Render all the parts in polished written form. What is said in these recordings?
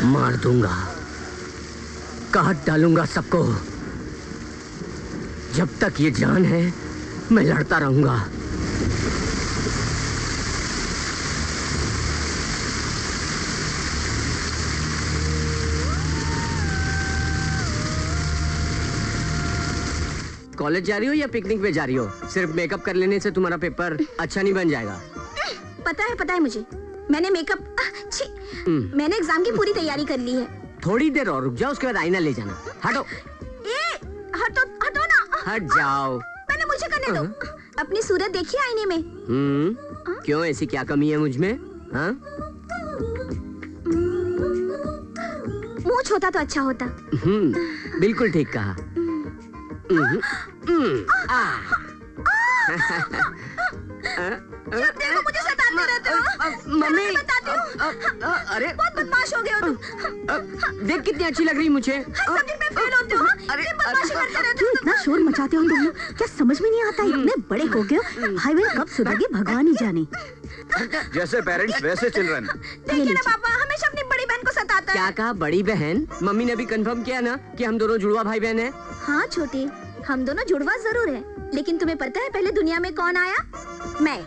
मार दूंगा, काट डालूंगा सबको। जब तक ये जान है मैं लड़ता रहूंगा। कॉलेज जा रही हो या पिकनिक पे जा रही हो? सिर्फ मेकअप कर लेने से तुम्हारा पेपर अच्छा नहीं बन जाएगा। पता है मुझे। मैंने मैंने एग्जाम की पूरी तैयारी कर ली है। थोड़ी देर और रुक जाओ, उसके बाद आईना ले जाना। हटो। हटो ना। हट जाओ। मैंने मुझे करने दो। अपनी सूरत देखिए आईने में। क्यों, ऐसी क्या कमी है मुझ में? हाँ? मुंह छोटा तो अच्छा होता। बिल्कुल ठीक कहा। जब देखो मुझे सताते रहते हो। मम्मी, अरे बहुत बदमाश हो गए हो तुम। देख कितनी अच्छी लग रही मुझे। हर सब्जेक्ट में फेल होते हो। अरे बदमाशी करते रहते हो। इतना शोर मचाते हो तुम लोग, क्या समझ में नहीं आता? इतने बड़े हो गए हो, भाई बहन कब सुधरेंगे भगवान ही जाने। जैसे पेरेंट्स वैसे चिल्ड्रन। देखिए ना पापा, हमेशा अपनी बड़ी बहन को सताता है। क्या कहा? बड़ी बहन? मम्मी ने भी कंफर्म किया ना कि हम दोनों जुड़वा भाई बहन हैं। हाँ छोटे, हम दोनों जुड़वा जरूर है, लेकिन तुम्हें पता है पहले दुनिया में कौन आया? मैं।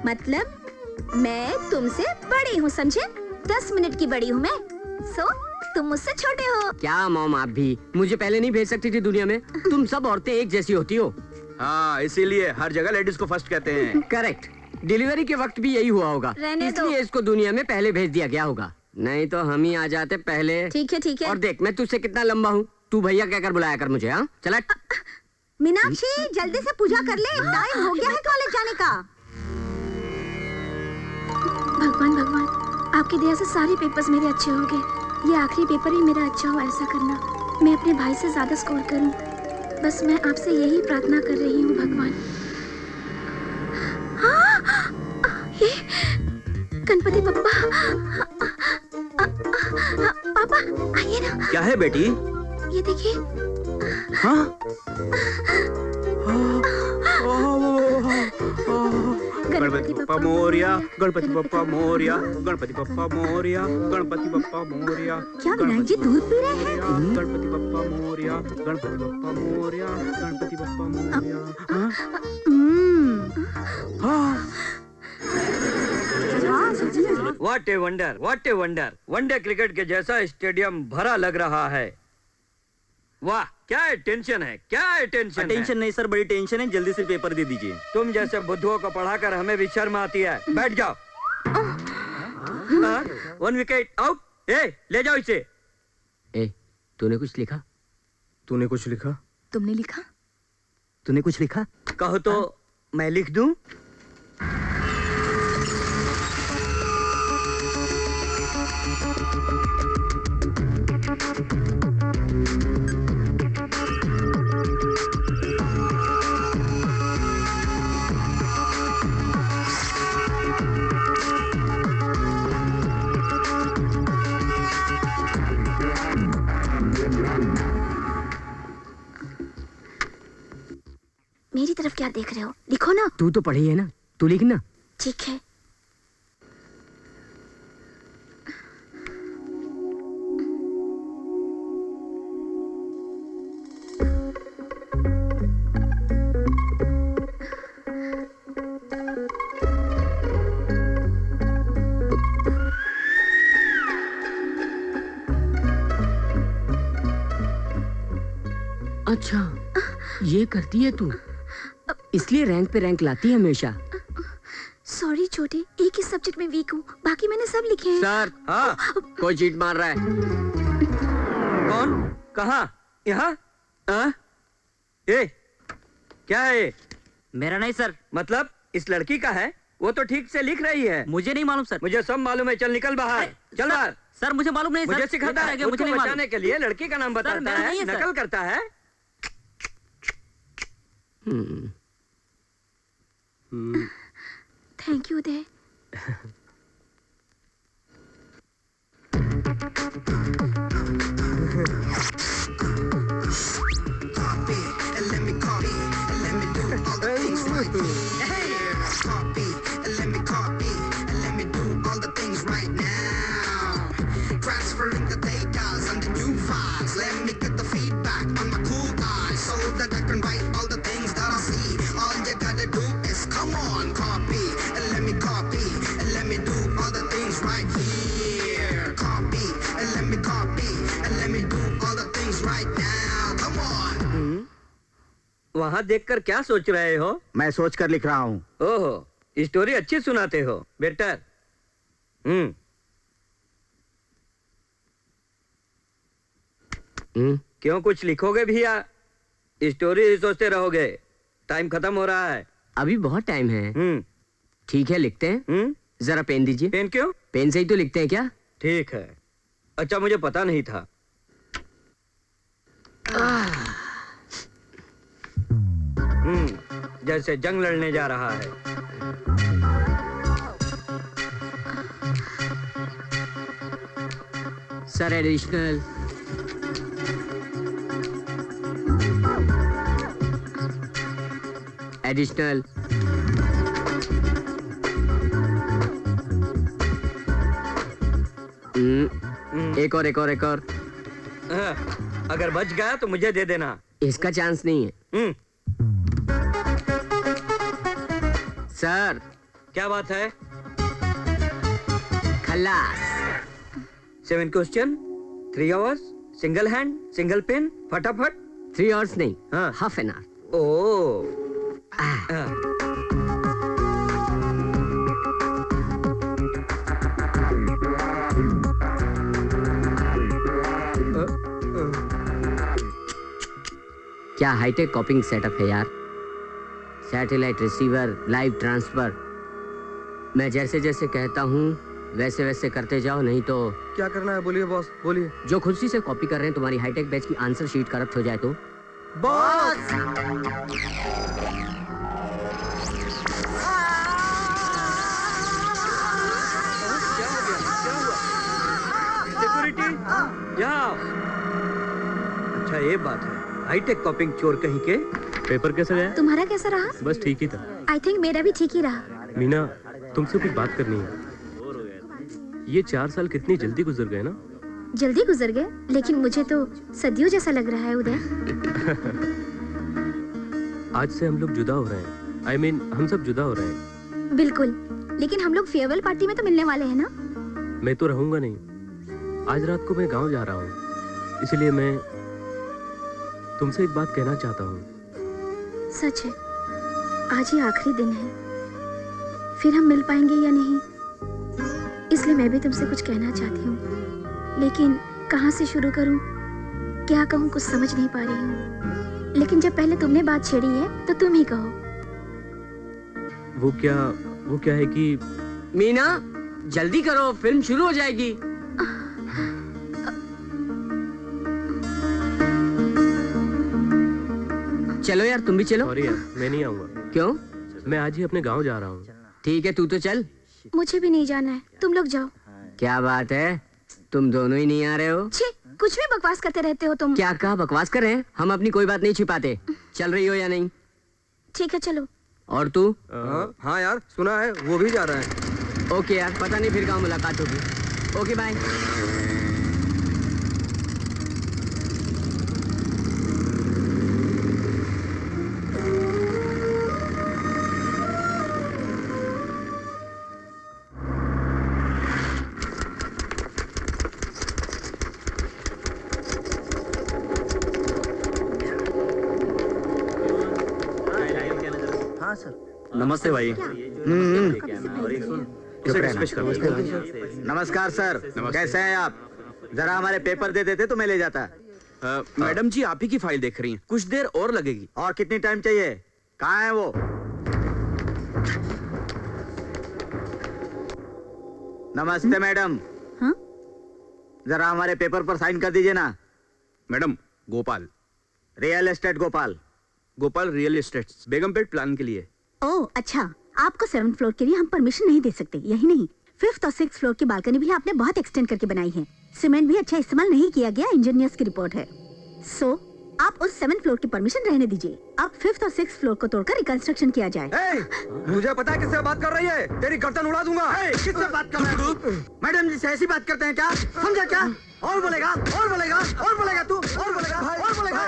मतलब मैं तुमसे बड़ी हूँ, समझे? 10 मिनट की बड़ी हूँ मैं। सो तुम मुझसे छोटे हो। क्या मॉम, आप भी मुझे पहले नहीं भेज सकती थी दुनिया में? तुम सब औरतें एक जैसी होती हो। हाँ, इसीलिए हर जगह लेडीज को फर्स्ट कहते हैं। करेक्ट। डिलीवरी के वक्त भी यही हुआ होगा, इसलिए इसको दुनिया में पहले भेज दिया गया होगा। नहीं तो हम ही आ जाते पहले। ठीक है। और देख, मैं तुझसे कितना लंबा हूँ। तू भैया कहकर बुलाया कर मुझे। हाँ चला। मीनाक्षी जल्दी से पूजा कर ले, टाइम हो गया है कॉलेज जाने का। भगवान, आपकी दया से सारे पेपर्स मेरे अच्छे हो गए। ये आखिरी पेपर ही मेरा अच्छा हो, ऐसा करना। मैं अपने भाई से ज्यादा स्कोर करूं, बस मैं आपसे यही प्रार्थना कर रही हूँ भगवान। ये गणपति बप्पा। पापा आइए ना। क्या है बेटी? ये देखिए। हाँ? गणपति बप्पा मोरिया, गणपति बप्पा मोरिया, गणपति बप्पा मोरिया, गणपति बप्पा मोरिया। क्या विनायक जी दूध पी रहे हैं? Ganpati Bappa Morya, Ganpati Bappa Morya, Ganpati Bappa Morya. What a wonder, what a wonder. One day cricket के जैसा स्टेडियम भरा लग रहा है। वाह, क्या टेंशन है, क्या टेंशन है। टेंशन नहीं सर, बड़ी टेंशन है। जल्दी से पेपर दे दीजिए। तुम जैसे बुद्धुओं को पढ़ाकर हमें भी शर्म आती है। बैठ जाओ। 1 विकेट आउट। ले जाओ इसे। तूने कुछ लिखा? तूने कुछ लिखा? तुमने लिखा? तूने कुछ लिखा? कहो तो मैं लिख दूं। मेरी तरफ क्या देख रहे हो? लिखो ना। तू तो पढ़ी है ना, तू लिख ना। ठीक है। अच्छा, ये करती है तू, इसलिए रैंक पे रैंक लाती है हमेशा। सॉरी छोटे, एक ही सब्जेक्ट में वीक हूँ, बाकी मैंने सब लिखे हैं। सर, हाँ, कोई चीट मार रहा है। कौन? कहाँ? यहाँ? ये क्या है? मेरा नहीं सर। मतलब इस लड़की का है? वो तो ठीक से लिख रही है। मुझे नहीं मालूम सर। मुझे सब मालूम है। चल निकल बाहर, चल बाहर। सर मुझे मालूम नहीं। मुझे सिखाता है, मुझे नहीं बचाने के लिए लड़की का नाम बताता है, नकल करता है। Thank you Uday. Transferring the वहाँ देखकर क्या सोच रहे हो? मैं सोच कर लिख रहा हूँ। ओहो, स्टोरी अच्छी सुनाते हो बेटर। क्यों, कुछ लिखोगे भैया? स्टोरी ही सोचते रहोगे? टाइम खत्म हो रहा है। अभी बहुत टाइम है। ठीक है, लिखते हैं। जरा पेन दीजिए। पेन क्यों? पेन से ही तो लिखते हैं क्या? ठीक है। अच्छा, मुझे पता नहीं था। जैसे जंग लड़ने जा रहा है। Sir, additional. एडिशनल। एक और, एक और, एक और। अगर बच गया तो मुझे दे देना। इसका चांस नहीं है। सर। क्या बात है? खल्लास। 7 question, 3 hours, single hand, single pen, फटाफट। 3 आवर्स नहीं, हाँ। Half an hour. ओ क्या हाईटेक कॉपिंग सेटअप है यार। Satellite receiver, live transfer. मैं जैसे जैसे कहता हूँ वैसे वैसे करते जाओ, नहीं तो। क्या करना है? बोलिए बॉस, बोलिए। जो खुशी से कॉपी कर रहे हैं तुम्हारी हाईटेक बैच की आंसर शीट करप्ट हो जाए तो। बॉस! सिक्योरिटी, जाओ। अच्छा, ये बात है। हाईटेक कॉपिंग चोर कहीं के। पेपर कैसा गया? तुम्हारा कैसा रहा? बस ठीक ही था। आई थिंक मेरा भी ठीक ही रहा। मीना, तुमसे कुछ बात करनी है। ये 4 साल कितनी जल्दी गुजर गए ना। जल्दी गुजर गए, लेकिन मुझे तो सदियों जैसा लग रहा है उदय। आज से हम लोग जुदा हो रहे हैं। I mean, हम सब जुदा हो रहे हैं। बिल्कुल, लेकिन हम लोग फेयरवेल पार्टी में तो मिलने वाले हैं ना। मैं तो रहूंगा नहीं। आज रात को मैं गांव जा रहा हूँ, इसलिए मैं तुमसे एक बात कहना चाहता हूँ। सच है, आज ही आखिरी दिन है, फिर हम मिल पाएंगे या नहीं, इसलिए मैं भी तुमसे कुछ कहना चाहती हूँ, लेकिन कहाँ से शुरू करूँ, क्या कहूँ, कुछ समझ नहीं पा रही हूँ। लेकिन जब पहले तुमने बात छेड़ी है तो तुम ही कहो। वो क्या है कि मीना, जल्दी करो, फिल्म शुरू हो जाएगी। चलो यार, तुम भी चलो। सॉरी यार, मैं नहीं आऊंगा। क्यों? मैं आज ही अपने गांव जा रहा हूँ। ठीक है, तू तो चल। मुझे भी नहीं जाना है, तुम लोग जाओ। क्या बात है, तुम दोनों ही नहीं आ रहे हो? छे, कुछ भी बकवास करते रहते हो तुम। क्या कहा? बकवास कर रहे हैं? हम अपनी कोई बात नहीं छिपाते। चल रही हो या नहीं? ठीक है, चलो। और तू? हाँ यार, सुना है वो भी जा रहा है। ओके यार, पता नहीं फिर कहाँ मुलाकात होगी। Okay, bye. नमस्ते भाई। नमस्कार सर, कैसे हैं आप? जरा हमारे पेपर दे देते तो मैं ले जाता। मैडम जी, आप ही की फाइल देख रही हैं, कुछ देर और लगेगी। और कितनी टाइम चाहिए? कहाँ है वो? नमस्ते मैडम। हाँ? जरा हमारे पेपर पर साइन कर दीजिए ना। Madam, Gopal. Real estate Gopal. Gopal real estate, Begumpet plan के लिए। ओह अच्छा, आपको 7th फ्लोर के लिए हम परमिशन नहीं दे सकते। यही नहीं, 5th और 6th फ्लोर की बालकनी भी आपने बहुत एक्सटेंड करके बनाई है। सीमेंट भी अच्छा इस्तेमाल नहीं किया गया, इंजीनियर्स की रिपोर्ट है। सो आप उस 7th फ्लोर की परमिशन रहने दीजिए। अब 5th और 6th फ्लोर को तोड़कर रिकंस्ट्रक्शन किया जाए। मुझे पता है किससे बात कर रही है। तेरी गर्दन उड़ा दूंगा। किससे बात कर रहे हो? मैडम जी से ऐसी बात करते हैं क्या? समझा क्या? और बोलेगा, और बोलेगा, और बोलेगा तू, और बोलेगा, और बोलेगा,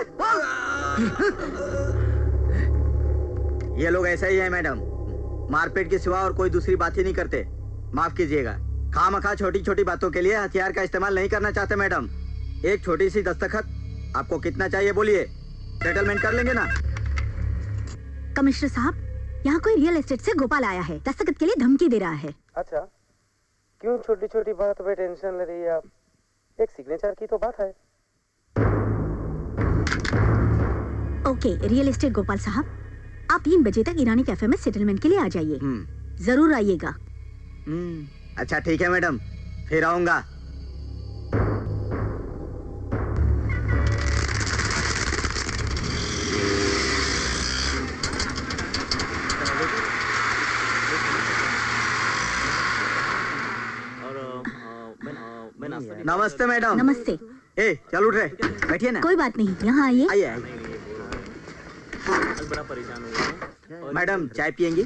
ये लोग ऐसा ही है मैडम, मारपीट के सिवा और कोई दूसरी बात ही नहीं करते। माफ कीजिएगा, खामखा छोटी छोटी बातों के लिए हथियार का इस्तेमाल नहीं करना चाहते मैडम। एक छोटी सी दस्तखत, आपको कितना चाहिए बोलिए, सेटलमेंट कर लेंगे ना। कमिश्नर साहब, यहाँ कोई रियल एस्टेट से गोपाल आया है, दस्तखत के लिए धमकी दे रहा है। अच्छा, क्यों छोटी छोटी बात पे टेंशन ले रही है आप? एक सिग्नेचर की तो बात है। ओके, रियल एस्टेट गोपाल साहब, आप 3 बजे तक ईरानी कैफे में सेटलमेंट के लिए आ जाइए। जरूर आइएगा। अच्छा ठीक है मैडम, फिर आऊंगा। नमस्ते मैडम। नमस्ते। ए चल उठ रहे, बैठिए ना। कोई बात नहीं, यहाँ आइए। आइए आइए। मैडम चाय पियेंगी?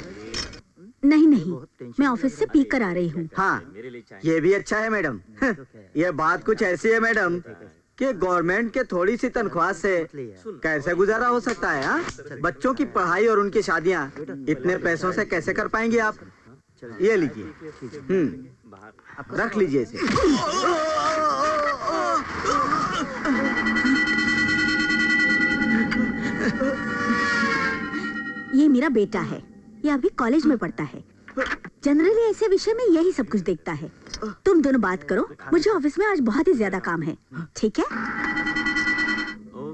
नहीं नहीं, मैं ऑफिस से पी कर आ रही हूँ। हाँ, ये भी अच्छा है मैडम। ये बात कुछ ऐसी है मैडम कि गवर्नमेंट के थोड़ी सी तनख्वाह से कैसे गुजारा हो सकता है? हाँ, बच्चों की पढ़ाई और उनकी शादियाँ इतने पैसों से कैसे कर पाएंगे आप? ये लीजिए, रख लीजिए इसे। ये मेरा बेटा है, ये अभी कॉलेज में पढ़ता है। जनरली ऐसे विषय में यही सब कुछ देखता है। तुम दोनों बात करो, मुझे ऑफिस में आज बहुत ही ज्यादा काम है। ठीक है?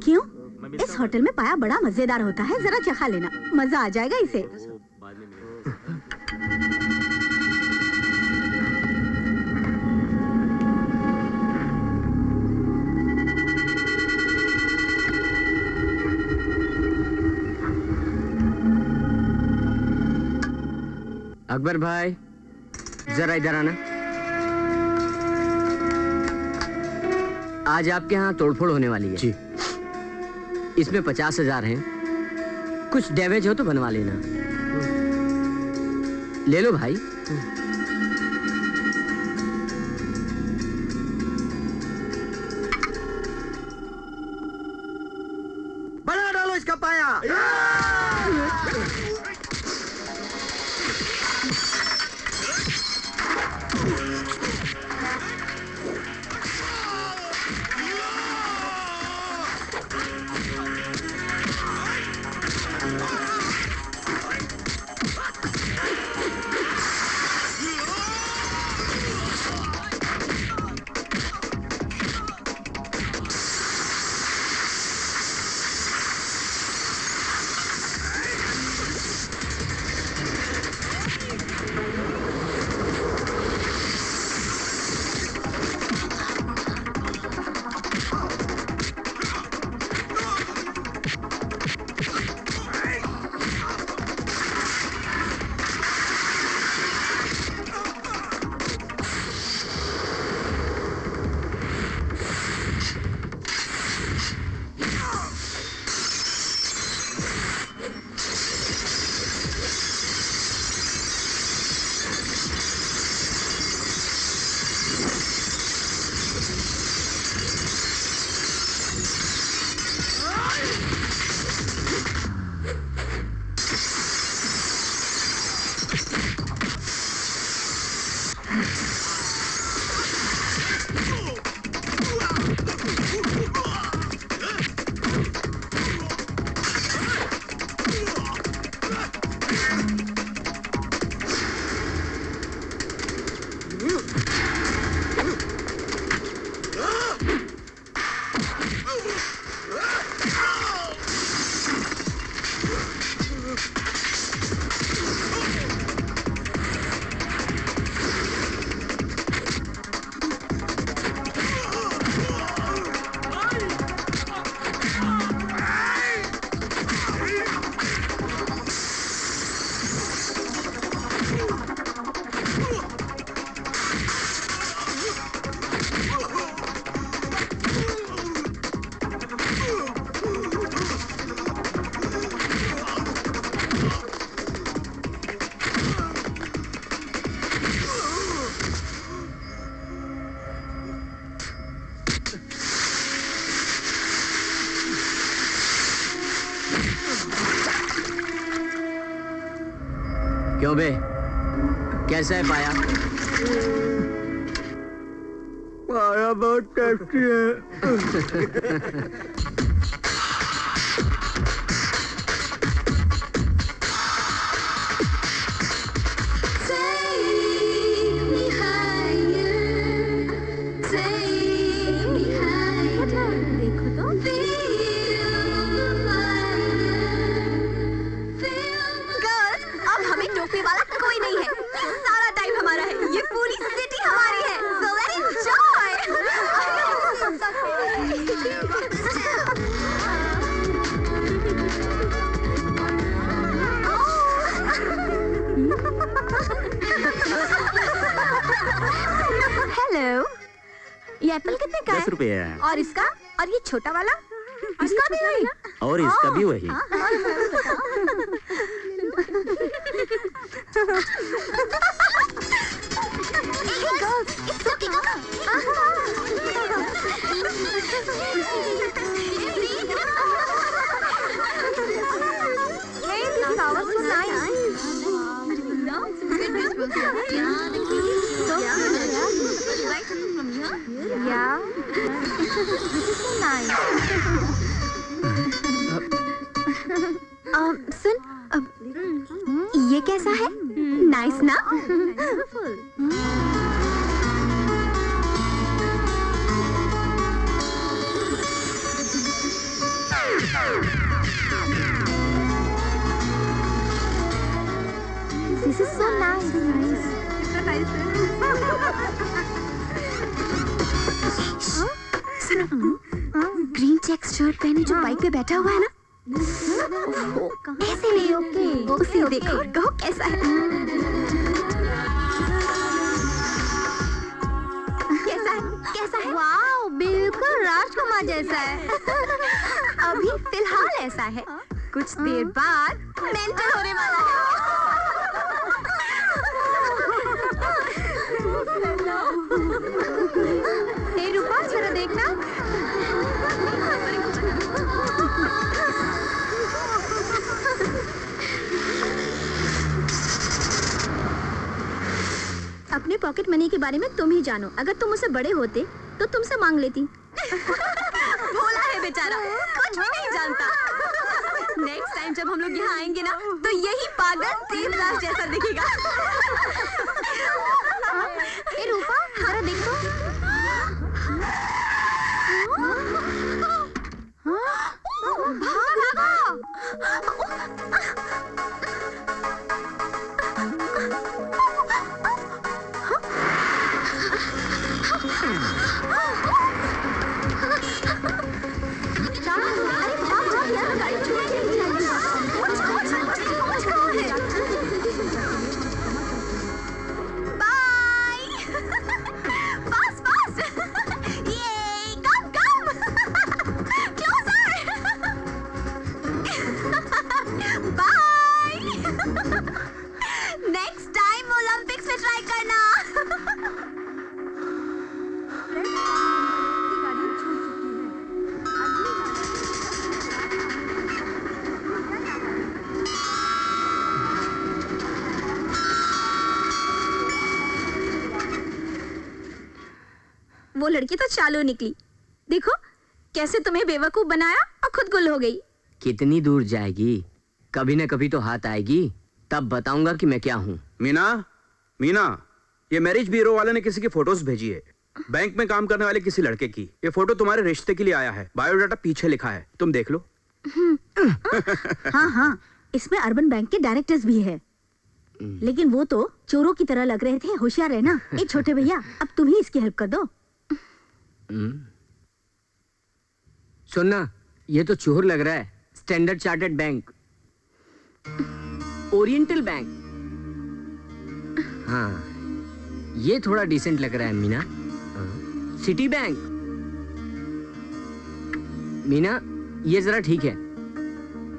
क्यों? इस होटल में पाया बड़ा मजेदार होता है, जरा चखा लेना, मजा आ जाएगा इसे। अकबर भाई, जरा इधर आना। आज आपके यहाँ तोड़फोड़ होने वाली है जी। इसमें 50,000 हैं। कुछ डैमेज हो तो बनवा लेना। ले लो भाई। बना डालो इसका पाया। क्यों बे, कैसा है पाया? पाया बहुत टेस्टी है। ये एप्पल कितने का 10 रुपए है। और इसका? और ये छोटा वाला? इसका भी वही? और इसका भी वही। सुन, ये कैसा है? नाइस ना? This is so nice. सुनो, ग्रीन चेक शर्ट पहने जो बाइक पे बैठा हुआ है ना, ऐसे नहीं, उसे देखो, कहो कैसा है? कैसा है? वाओ, बिल्कुल राजकुमार जैसा है। अभी फिलहाल ऐसा है, कुछ देर बाद मेंटल होने वाला है। हे रूपा, जरा देखना। अपने पॉकेट मनी के बारे में तुम ही जानो। अगर तुम मुझसे बड़े होते तो तुमसे मांग लेती। भोला है बेचारा, कुछ भी नहीं जानता। नेक्स्ट टाइम जब हम लोग यहाँ आएंगे ना, तो यही पागल देवदास जैसा दिखेगा। ए रूपा, जरा देखो। वो लड़की तो चालू निकली। देखो कैसे तुम्हें बेवकूफ बनाया और खुद गुल हो गई। कितनी दूर जाएगी? कभी न कभी तो हाथ आएगी, तब बताऊंगा कि मैं क्या हूँ। मीना, ये मैरिज ब्यूरो वाले ने किसी की फोटोज भेजी है, बैंक में काम करने वाले किसी लड़के की। ये फोटो तुम्हारे रिश्ते के लिए आया है, बायोडाटा पीछे लिखा है, तुम देख लो। हाँ, इसमें अर्बन बैंक के डायरेक्टर्स भी है, लेकिन वो तो चोरों की तरह लग रहे थे। होशियार रहना। ए छोटे भैया, अब तुम ही इसकी हेल्प कर दो। सुनना, ये तो चोर लग रहा है। Standard chartered bank, oriental bank. हाँ, ये थोड़ा डिसेंट लग रहा है मीना। City bank. मीना, ये जरा ठीक है।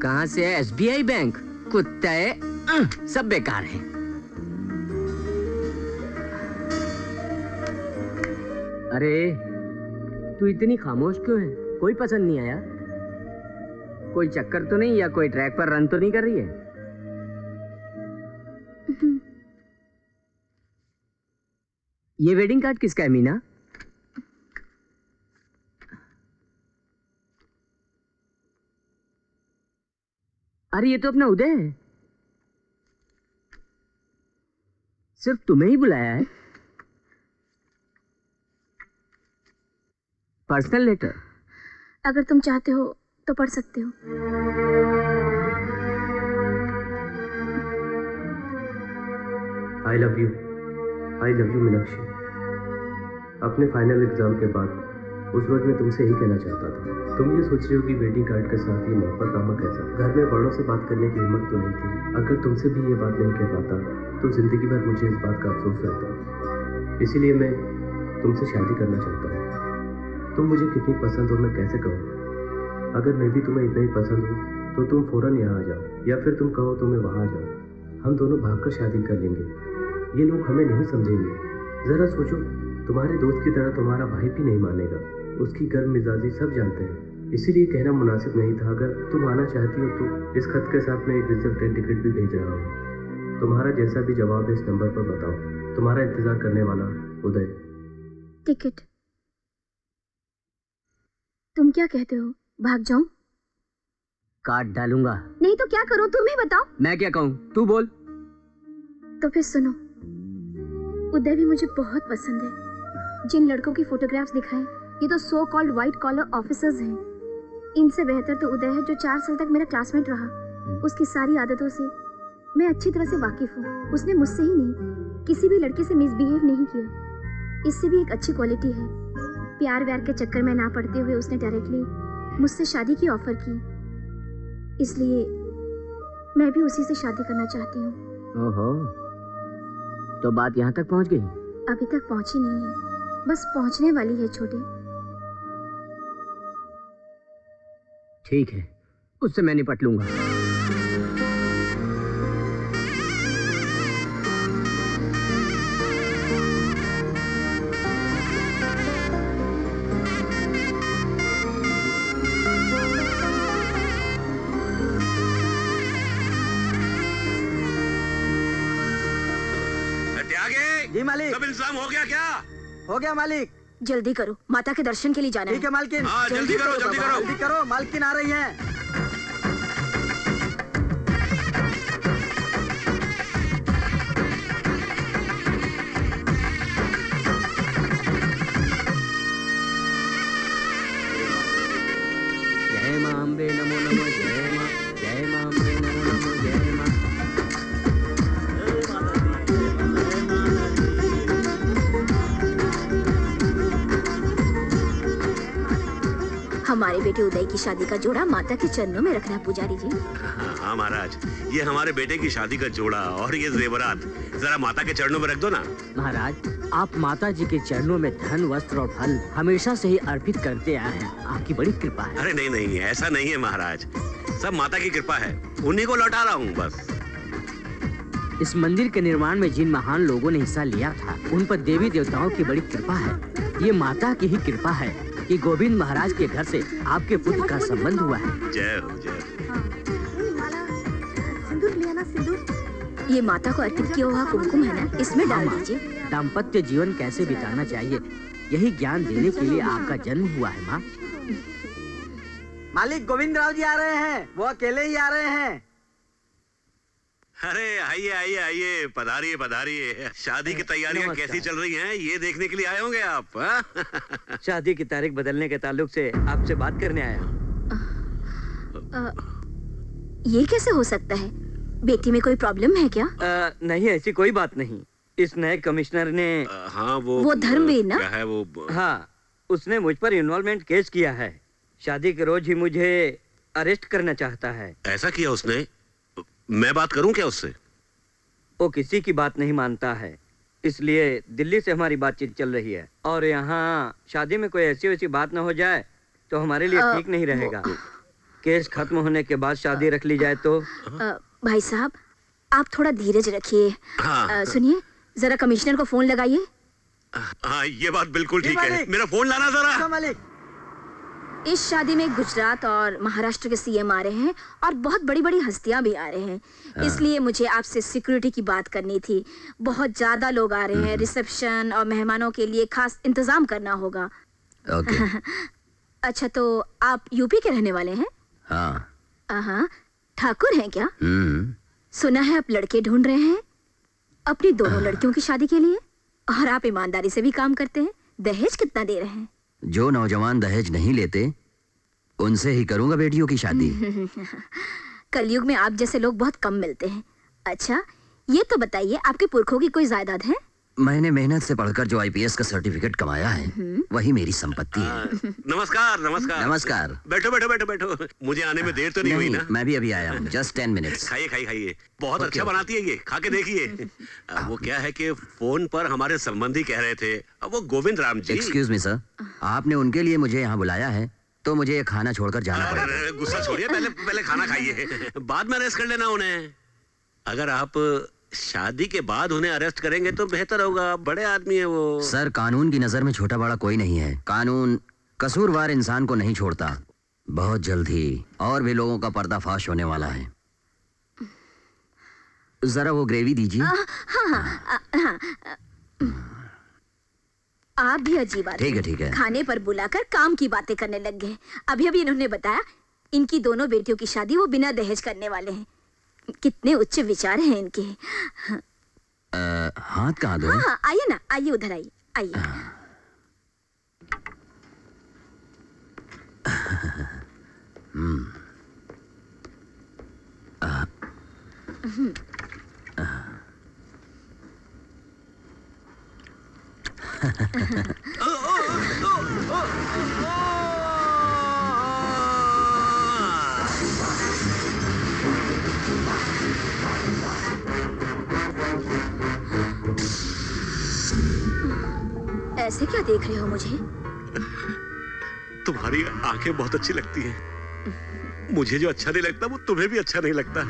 कहां से है? SBI bank. कुत्ते सब बेकार हैं। अरे तू इतनी खामोश क्यों है? कोई पसंद नहीं आया? कोई चक्कर तो नहीं, या कोई ट्रैक पर रन तो नहीं कर रही है? ये वेडिंग कार्ड किसका है मीना? अरे ये तो अपना उदय है। सिर्फ तुम्हें ही बुलाया है। Personal letter. अगर तुम चाहते हो तो पढ़ सकते हो। I love you Meenakshi. अपने फाइनल एग्जाम के बाद उस रोज मैं तुमसे ही कहना चाहता था। तुम ये सोच रही हो कि वेडिंग कार्ड के साथ ये मोहब्बत नामा कैसा। घर में बड़ों से बात करने की हिम्मत तो नहीं थी। अगर तुमसे भी ये बात नहीं कह पाता तो जिंदगी भर मुझे इस बात का अफसोस रहता। इसीलिए मैं तुमसे शादी करना चाहता हूँ। तुम मुझे कितनी पसंद हो मैं कैसे कहूँ। अगर मैं भी तुम्हें इतना ही पसंद हूँ तो तुम फौरन यहाँ आ जाओ, या फिर तुम कहो तो मैं वहाँ आ जाऊँ। हम दोनों भागकर शादी कर लेंगे। ये लोग हमें नहीं समझेंगे। जरा सोचो, तुम्हारे दोस्त की तरह तुम्हारा भाई भी नहीं मानेगा। उसकी गर्म मिजाजी सब जानते हैं, इसीलिए कहना मुनासिब नहीं था। अगर तुम आना चाहती हो तो इस खत के साथ मैं एक रिजर्व ट्रेन टिकट भी भेज रहा हूँ। तुम्हारा जैसा भी जवाब इस नंबर पर बताओ। तुम्हारा इंतजार करने वाला उदय। टिकट? तुम क्या कहते हो, भाग जाऊं? काट डालूंगा। नहीं तो क्या करूं, तुम ही बताओ। मैं क्या कहूँ, तू बोल। तो फिर सुनो, उदय भी मुझे बहुत पसंद है। जिन लड़कों की फोटोग्राफ्स दिखाए, ये तो so called white collar officers हैं। इनसे बेहतर तो उदय है, जो 4 साल तक मेरा क्लासमेट रहा। उसकी सारी आदतों से मैं अच्छी तरह से वाकिफ हूँ। उसने मुझसे ही नहीं, किसी भी लड़के से मिसबिहेव नहीं किया। इससे भी एक अच्छी क्वालिटी है, प्यार व्यार के चक्कर में ना पड़ते हुए उसने डायरेक्टली मुझसे शादी की ऑफर की। इसलिए मैं भी उसी से शादी करना चाहती हूँ। ओहो, तो बात यहाँ तक पहुँच गई? अभी तक पहुंची नहीं है, बस पहुंचने वाली है छोटे। ठीक है, उससे मैं निपट लूंगा। जी मालिक। सब इंतजाम हो गया क्या? हो गया मालिक। जल्दी करो, माता के दर्शन के लिए जाना ठीक है मालकिन। हाँ, जल्दी करो, जल्दी करो। जल्दी करो, मालकिन आ रही है। जय मां अम्बे नमो नमो, जय मां, जय मां अम्बे नमो नमो, जय मां। हमारे बेटे उदय की शादी का जोड़ा माता के चरणों में रखना पुजारी जी। हाँ महाराज, ये हमारे बेटे की शादी का जोड़ा और ये जेवरात जरा माता के चरणों में रख दो ना। महाराज, आप माता जी के चरणों में धन, वस्त्र और फल हमेशा से ही अर्पित करते आए हैं। आपकी बड़ी कृपा है। अरे नहीं नहीं, ऐसा नहीं है महाराज, सब माता की कृपा है, उन्हीं को लौटा रहा हूँ बस। इस मंदिर के निर्माण में जिन महान लोगों ने हिस्सा लिया था, उन पर देवी देवताओं की बड़ी कृपा है। ये माता की ही कृपा है कि गोविंद महाराज के घर से आपके पुत्र का संबंध हुआ है। जय हो, जय हो। सिंदूर ले आना, सिंदूर। ये माता को अर्पित किया हुआ कुमकुम है ना, इसमें डाल दीजिए। दाम्पत्य जीवन कैसे बिताना चाहिए, यही ज्ञान देने के लिए आपका जन्म हुआ है माँ। मालिक गोविंद राव जी आ रहे हैं, वो अकेले ही आ रहे हैं। अरे आइए आइए आइए, पधारिए पधारिए। शादी की तैयारियां नमस्कार। कैसी चल रही हैं, ये देखने के लिए आए होंगे आप। हाँ? शादी की तारीख बदलने के ताल्लुक से आपसे बात करने आया हूँ। ये कैसे हो सकता है? बेटी में कोई प्रॉब्लम है क्या? नहीं, ऐसी कोई बात नहीं। इस नए कमिश्नर ने हाँ वो धर्मवीर ना? क्या है वो? हाँ, उसने मुझ पर इन्वॉल्वमेंट केस किया है। शादी के रोज ही मुझे अरेस्ट करना चाहता है। ऐसा किया उसने? मैं बात करूं क्या उससे? वो किसी की बात नहीं मानता है, इसलिए दिल्ली से हमारी बातचीत चल रही है। और यहाँ शादी में कोई ऐसी वैसी बात ना हो जाए तो हमारे लिए ठीक नहीं रहेगा। केस खत्म होने के बाद शादी रख ली जाए तो। भाई साहब, आप थोड़ा धीरज रखिए। हाँ। सुनिए, जरा कमिश्नर को फोन लगाइए। हाँ, ये बात बिल्कुल जी ठीक है। मालिक। मेरा फोन लाना जरा। अच्छा मालिक। इस शादी में गुजरात और महाराष्ट्र के सीएम आ रहे हैं और बहुत बड़ी बड़ी हस्तियां भी आ रहे हैं। इसलिए मुझे आपसे सिक्योरिटी की बात करनी थी। बहुत ज्यादा लोग आ रहे हैं, रिसेप्शन और मेहमानों के लिए खास इंतजाम करना होगा। ओके। अच्छा, तो आप यूपी के रहने वाले हैं? हाँ। हाँ, ठाकुर हैं क्या? सुना है आप लड़के ढूंढ रहे हैं अपनी दोनों लड़कियों की शादी के लिए, और आप ईमानदारी से भी काम करते हैं। दहेज कितना दे रहे हैं? जो नौजवान दहेज नहीं लेते उनसे ही करूंगा बेटियों की शादी। कलयुग में आप जैसे लोग बहुत कम मिलते हैं। अच्छा, ये तो बताइए, आपके पुरखों की कोई जायदाद है? मैंने मेहनत से पढ़कर जो आईपीएस का सर्टिफिकेट कमाया है वही मेरी संपत्ति है। नमस्कार नमस्कार। नमस्कार। बैठो बैठो बैठो बैठो। मुझे आने में देर तो नहीं हुई ना? मैं भी अभी आया हूँ, जस्ट 10 मिनट्स। खाइए खाइए खाइए, बहुत अच्छा बनाती है ये, खा के देखिए। वो क्या है कि फोन पर हमारे संबंधी कह रहे थे, वो Govind Ram ji. Excuse me sir, आपने उनके लिए मुझे यहाँ बुलाया है तो मुझे ये खाना छोड़कर जाना पड़ेगा। गुस्सा छोड़िए, पहले खाना खाइए, बाद में अरेस्ट कर लेना उन्हें। अगर आप शादी के बाद उन्हें अरेस्ट करेंगे तो बेहतर होगा, बड़े आदमी है वो। सर, कानून की नजर में छोटा बड़ा कोई नहीं है। कानून कसूरवार इंसान को नहीं छोड़ता। बहुत जल्द ही और भी लोगों का पर्दाफाश होने वाला है। जरा वो ग्रेवी दीजिए। हाँ। आप भी अजीब आदमी। ठीक है। खाने पर बुलाकर काम की बातें करने लग गए। अभी इन्होंने बताया इनकी दोनों बेटियों की शादी वो बिना दहेज करने वाले हैं। कितने उच्च विचार हैं इनके। हाथ कहाँ दो? हाँ, आइए ना, आइए उधर आइए, आइए। ऐसे क्या देख रहे हो मुझे? तुम्हारी आंखें बहुत अच्छी लगती हैं। मुझे जो अच्छा नहीं लगता वो तुम्हें भी अच्छा नहीं लगता।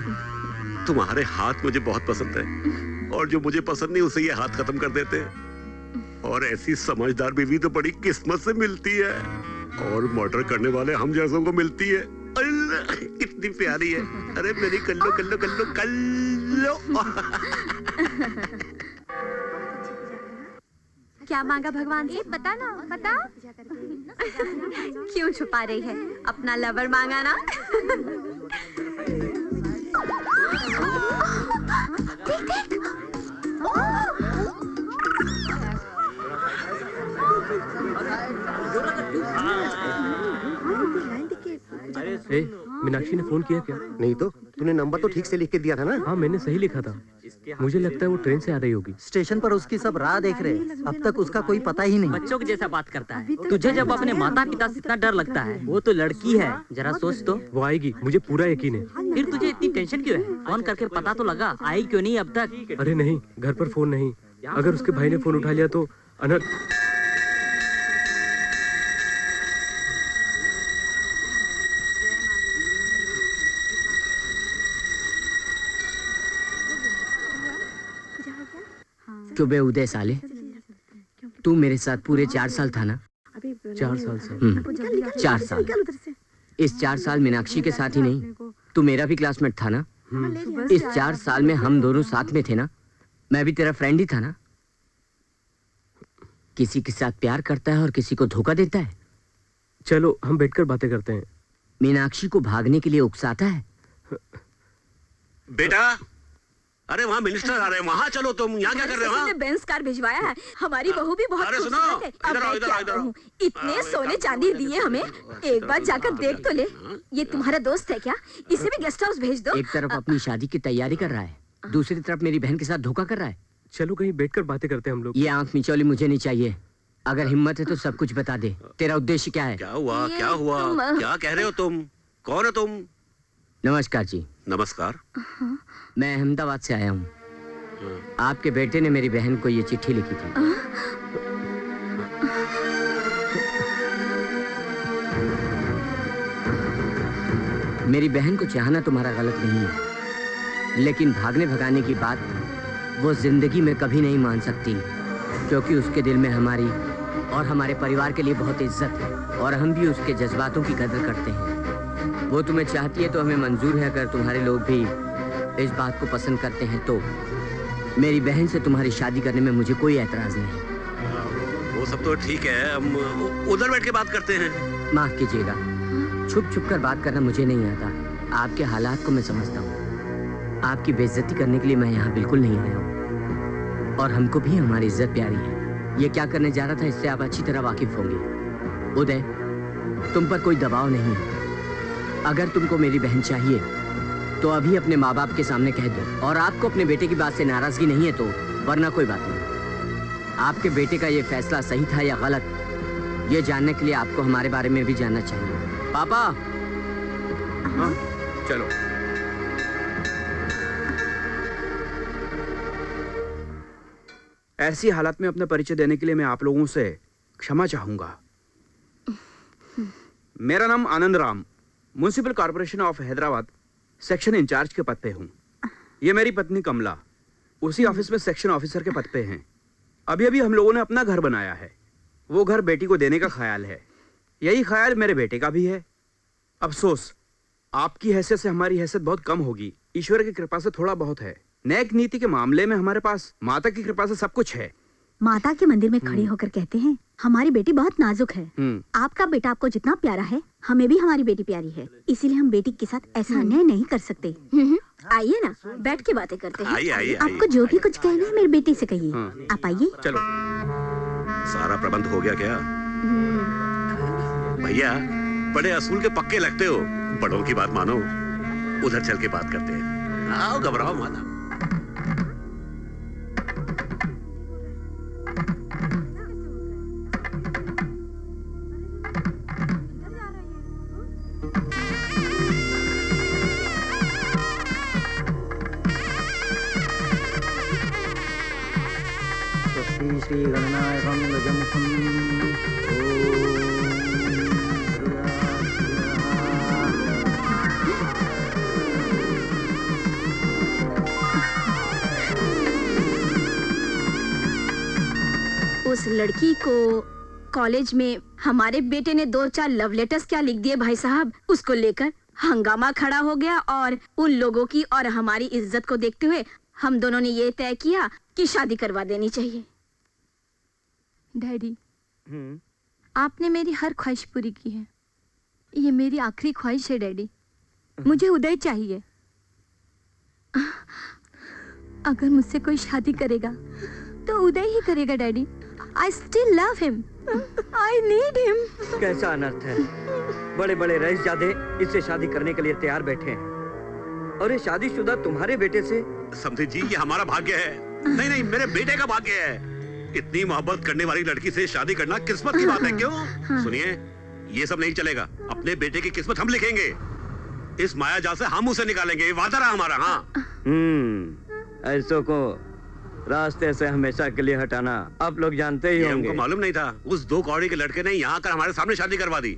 तुम्हारे हाथ मुझे बहुत पसंद है और जो मुझे पसंद नहीं उसे ये हाथ खत्म कर देते हैं। और ऐसी समझदार बीवी तो बड़ी किस्मत से मिलती है और मर्डर करने वाले हम जैसों को मिलती है। कितनी प्यारी है। अरे मेरी कल्लो कल्लो कल्लो कल्लो। क्या मांगा भगवान से? बता ना, बता। क्यों छुपा रही है? अपना लवर मांगा ना। देख देख। मीनाक्षी ने फोन किया क्या? नहीं तो तूने नंबर तो ठीक से लिख के दिया था ना? हाँ, मैंने सही लिखा था। मुझे लगता है वो ट्रेन से आ रही होगी। स्टेशन पर उसकी सब राह देख रहे हैं। अब तक उसका कोई पता ही नहीं। बच्चों के जैसा बात करता है। तुझे जब अपने माता पिता से इतना डर लगता है, वो तो लड़की है, जरा सोच तो। वो आएगी, मुझे पूरा यकीन है। फिर तुझे इतनी टेंशन क्यों है? फोन करके पता तो लगा, आई क्यों नहीं अब तक? अरे नहीं, घर पर फोन नहीं। अगर उसके भाई ने फोन उठा लिया तो अनर्थ। चुबे उदय साले, तू मेरे साथ पूरे 4 साल था ना? 4 साल से। 4 साल। इस 4 साल मीनाक्षी के साथ ही नहीं, तू मेरा भी क्लासमेट था ना? इस 4 साल में हम दोनों साथ में थे ना? मैं भी तेरा फ्रेंड ही था ना? किसी के साथ प्यार करता है और किसी को धोखा देता है। चलो हम बैठकर बातें करते हैं। मीनाक्षी को भागने के लिए उकसाता है। बेटा, अरे वहाँ मिनिस्टर आ रहे हैं, वहाँ चलो तुम। यहाँ क्या कर रहे हो? बेंस कार भिजवाया है। हमारी बहू भी बहुत अरे सुनो, खूबसूरत है। अब मैं क्या कहूँ? इतने सोने चांदी दिए हमें, एक बार जाकर देख तो ले। ये तुम्हारा दोस्त है क्या? इसे भी गेस्ट हाउस भेज दो। एक तरफ अपनी शादी की तैयारी कर रहा है, दूसरी तरफ मेरी बहन के साथ धोखा कर रहा है। चलो कहीं बैठकर बातें करते हैं हम लोग। ये आंख मिचौली मुझे नहीं चाहिए। अगर हिम्मत है तो सब कुछ बता दे। तेरा उद्देश्य क्या है? क्या हुआ? क्या हुआ? क्या कह रहे हो तुम? कौन हो तुम? नमस्कार जी। नमस्कार। मैं अहमदाबाद से आया हूँ। आपके बेटे ने मेरी बहन को ये चिट्ठी लिखी थी। मेरी बहन को चाहना तुम्हारा गलत नहीं है, लेकिन भागने भगाने की बात वो जिंदगी में कभी नहीं मान सकती, क्योंकि उसके दिल में हमारी और हमारे परिवार के लिए बहुत इज्जत है और हम भी उसके जज्बातों की कदर करते हैं। वो तुम्हें चाहती है तो हमें मंजूर है। अगर तुम्हारे लोग भी इस बात को पसंद करते हैं तो मेरी बहन से तुम्हारी शादी करने में मुझे कोई ऐतराज नहीं। वो सब तो ठीक है, हम उधर बैठ के बात करते हैं। माफ कीजिएगा, छुप छुप कर बात करना मुझे नहीं आता। आपके हालात को मैं समझता हूँ। आपकी बेइज्जती करने के लिए मैं यहाँ बिल्कुल नहीं आया हूँ और हमको भी हमारी इज्जत प्यारी है। ये क्या करने जा रहा था इससे आप अच्छी तरह वाकिफ होंगे। उदय, तुम पर कोई दबाव नहीं है। अगर तुमको मेरी बहन चाहिए तो अभी अपने माँ बाप के सामने कह दो, और आपको अपने बेटे की बात से नाराजगी नहीं है तो, वरना कोई बात नहीं। आपके बेटे का ये फैसला सही था या गलत, ये जानने के लिए आपको हमारे बारे में भी जानना चाहिए। पापा। हाँ, चलो। ऐसी हालत में अपना परिचय देने के लिए मैं आप लोगों से क्षमा चाहूंगा। मेरा नाम Anand Ram, municipal corporation of Hyderabad section in charge के पद पे हूँ। ये मेरी पत्नी कमला उसी ऑफिस में सेक्शन ऑफिसर के पद पे हैं। अभी अभी हम लोगों ने अपना घर बनाया है, वो घर बेटी को देने का ख्याल है। यही ख्याल मेरे बेटे का भी है। अफसोस आपकी हैसियत से हमारी हैसियत बहुत कम होगी। ईश्वर की कृपा से थोड़ा बहुत है। नेक नीति के मामले में हमारे पास माता की कृपा से सब कुछ है। माता के मंदिर में खड़े होकर कहते हैं हमारी बेटी बहुत नाजुक है। आपका बेटा आपको जितना प्यारा है हमें भी हमारी बेटी प्यारी है, इसीलिए हम बेटी के साथ ऐसा अन्याय नहीं कर सकते। आइए ना, बैठ के बातें करते हैं। आइए। आपको जो भी कुछ कहना है मेरी बेटी से कहिए। आप आइए। चलो। सारा प्रबंध हो गया क्या? भैया बड़े असूल के पक्के लगते हो, बड़ों की बात मानो। उधर चल के बात करते हैं। आओ, घबराओ मत। श्री गणनायकं गजमुखं उस लड़की को कॉलेज में हमारे बेटे ने 2-4 लव लेटर्स क्या लिख दिए भाई साहब। उसको लेकर हंगामा खड़ा हो गया और उन लोगों की और हमारी इज्जत को देखते हुए हम दोनों ने ये तय किया कि शादी करवा देनी चाहिए। डैडी, आपने मेरी हर ख्वाहिश पूरी की है। ये मेरी आखिरी ख्वाहिश है डैडी। मुझे उदय चाहिए। अगर मुझसे कोई शादी करेगा तो उदय ही करेगा daddy. I still love him. I need him. कैसा अनर्थ है। बड़े बड़े रईसजादे इससे शादी करने के लिए तैयार बैठे हैं और ये शादीशुदा तुम्हारे बेटे से। समझे जी, ये हमारा भाग्य है। नहीं, मेरे बेटे का भाग्य है। इतनी मोहब्बत करने वाली लड़की से शादी करना किस्मत की बात है। क्यों? सुनिए, ये सब नहीं चलेगा। अपने बेटे की किस्मत हम लिखेंगे। इस माया जाल से हम उसे निकालेंगे, वादा रहा हमारा। हाँ। ऐसों को रास्ते से हमेशा के लिए हटाना आप लोग जानते ही होंगे। हमको मालूम नहीं था। उस 2 कौड़ी के लड़के ने यहाँ आकर हमारे सामने शादी करवा दी।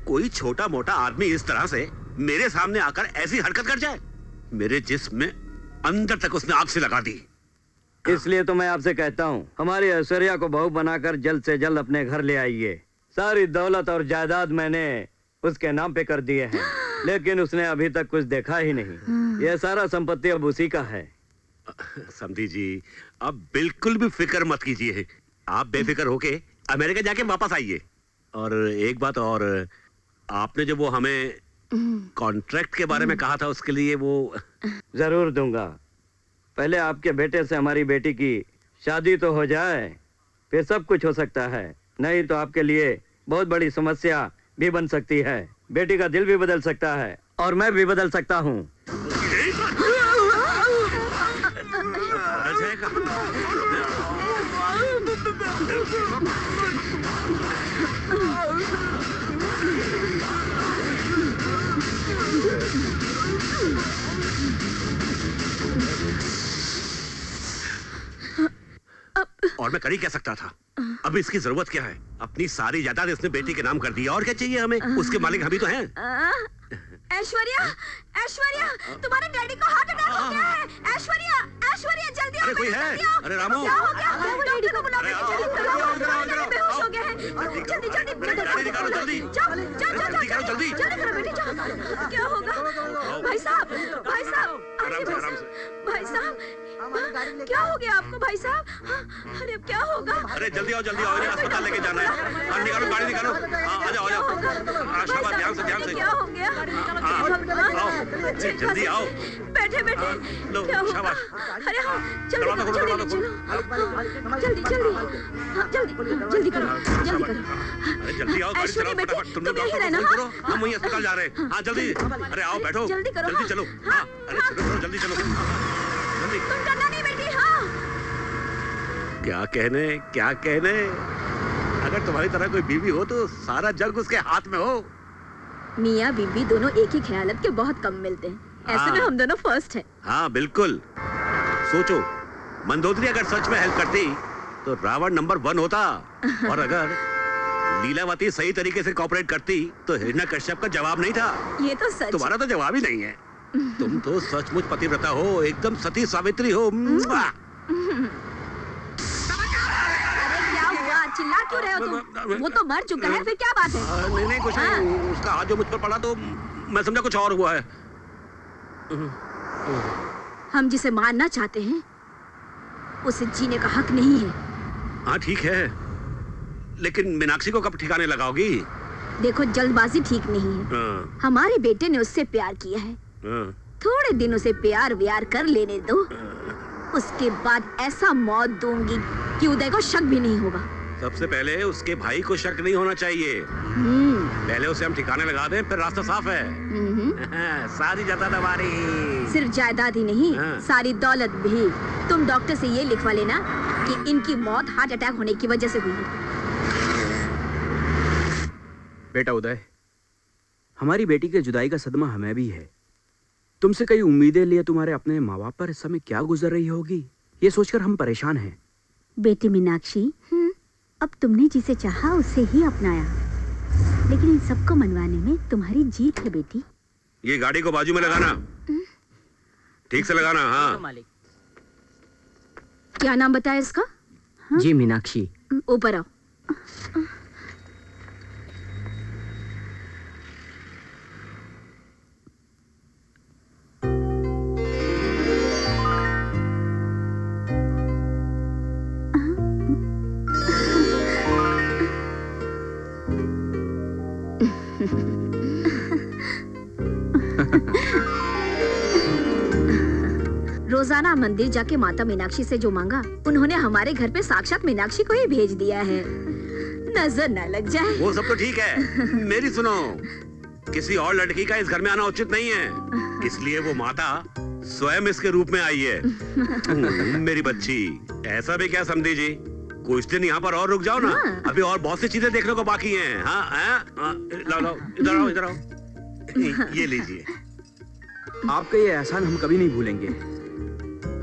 कोई छोटा मोटा आदमी इस तरह से मेरे सामने आकर ऐसी हरकत कर जाए? मेरे जिस्म में अंदर तक उसने आग से लगा दी। इसलिए तो मैं आपसे कहता हूँ, हमारी ऐश्वर्या को बहू बनाकर जल्द से जल्द अपने घर ले आइए। सारी दौलत और जायदाद मैंने उसके नाम पे कर दिए हैं, लेकिन उसने अभी तक कुछ देखा ही नहीं। यह सारा संपत्ति अब उसी का है। समझी जी, अब बिल्कुल भी फिक्र मत कीजिए। आप बेफिक्र होके अमेरिका जाके वापस आइए। और एक बात और, आपने जो वो हमें कॉन्ट्रैक्ट के बारे में कहा था, उसके लिए वो जरूर दूंगा। पहले आपके बेटे से हमारी बेटी की शादी तो हो जाए, फिर सब कुछ हो सकता है। नहीं तो आपके लिए बहुत बड़ी समस्या भी बन सकती है। बेटी का दिल भी बदल सकता है और मैं भी बदल सकता हूँ। और मैं कर ही क्या सकता था? अब इसकी जरूरत क्या है? अपनी सारी जायदाद इसने बेटी के नाम कर दी। और क्या चाहिए हमें? उसके मालिक हम ही तो हैं। ऐश्वर्या, ऐश्वर्या, तुम्हारे डैडी को हार्ट अटैक हो गया है। ऐश्वर्या, ऐश्वर्या, जल्दी आओ। अरे कोई है? अरे रामू, क्या हो गया? डॉक्टर को बुलाओ, जल्दी बेहोश हो गया है। जल्दी गाड़ी निकालो, जल्दी जल्दी करो बेटी, जाओ। क्या होगा? भाई साहब, आराम से। भाई साहब, क्या हो गया आपको भाई साहब? अरे अब क्या होगा? अरे जल्दी आओ, इन्हें अस्पताल लेके जाना है। हाँ, निकालो, गाड़ी निकालो। आ जाओ। शाबाश, ध्यान से। क्या हो गया? आओ, जल्दी आओ। बैठे। लो, शाबाश। अरे हाँ, जल्दी करो। दरवाजा जल्दी करो। अरे जल्दी आओ, गाड़ी चलाओ फटाफट। तुम लोग डॉक्टर को फोन करो, हम वहीं अस्पताल जा रहे हैं। हाँ, जल्दी। अरे आओ, बैठो। जल्दी करो। जल्दी चलो। हाँ, अरे चलो, जल्दी चलो। तुम डरना नहीं बेटी। हाँ, क्या कहने। अगर तुम्हारी तरह कोई बीवी हो तो सारा जग उसके हाथ में हो। मियाँ बीबी दोनों एक ही ख्यालत के बहुत कम मिलते हैं। ऐसे में हम दोनों फर्स्ट हैं। हाँ बिल्कुल। सोचो, मंदोदरी अगर सच में हेल्प करती तो रावण नंबर 1 होता, और अगर लीलावती सही तरीके से कोऑपरेट करती तो हिरण्यकश्यप का जवाब नहीं था। ये तो सच। तुम्हारा तो जवाब ही नहीं है। तुम तो सचमुच पतिव्रता हो, एकदम सती सावित्री हो। चिल्ला क्यों रहे हो तुम? वो तो मर चुका है, फिर क्या बात है? नहीं कुछ नहीं। उसका हाथ जो मुझ पर पड़ा तो मैं समझा कुछ और हुआ है। हम जिसे मारना चाहते हैं उसे जीने का हक नहीं है। हाँ ठीक है, लेकिन मीनाक्षी को कब ठिकाने लगाओगी? देखो, जल्दबाजी ठीक नहीं है। हमारे बेटे ने उससे प्यार किया है। थोड़े दिन उसे प्यार व्यार कर लेने दो, उसके बाद ऐसा मौत दूंगी कि उदय को शक भी नहीं होगा। सबसे पहले उसके भाई को शक नहीं होना चाहिए। पहले उसे हम ठिकाने लगा दें, फिर रास्ता साफ है। सारी जायदाद हमारी। सिर्फ जायदाद ही नहीं, सारी दौलत भी। तुम डॉक्टर से ये लिखवा लेना कि इनकी मौत हार्ट अटैक होने की वजह से हुई है। बेटा उदय, हमारी बेटी के जुदाई का सदमा हमें भी है। तुमसे कई उम्मीदें लिए तुम्हारे अपने माँ बाप पर इस समय क्या गुजर रही होगी, ये सोचकर हम परेशान हैं। बेटी मीनाक्षी, अब तुमने जिसे चाहा उसे ही अपनाया, लेकिन इन सबको मनवाने में तुम्हारी जीत है बेटी। ये गाड़ी को बाजू में लगाना, ठीक से लगाना। हाँ मालिक। क्या नाम बताया इसका? जी मीनाक्षी। ऊपर आओ। रोजाना मंदिर जाके माता मीनाक्षी से जो मांगा, उन्होंने हमारे घर पे साक्षात मीनाक्षी को ही भेज दिया है। नजर न लग जाए। वो सब तो ठीक है, मेरी सुनो। किसी और लड़की का इस घर में आना उचित नहीं है, इसलिए वो माता स्वयं इसके रूप में आई है। मेरी बच्ची, ऐसा भी क्या समझी जी? कुछ दिन यहाँ पर और रुक जाओ ना। अभी और बहुत सी चीजें देखने को बाकी हैं। हाँ, लाओ, इधर आओ। ये लीजिए। आपका ये एहसान हम कभी नहीं भूलेंगे।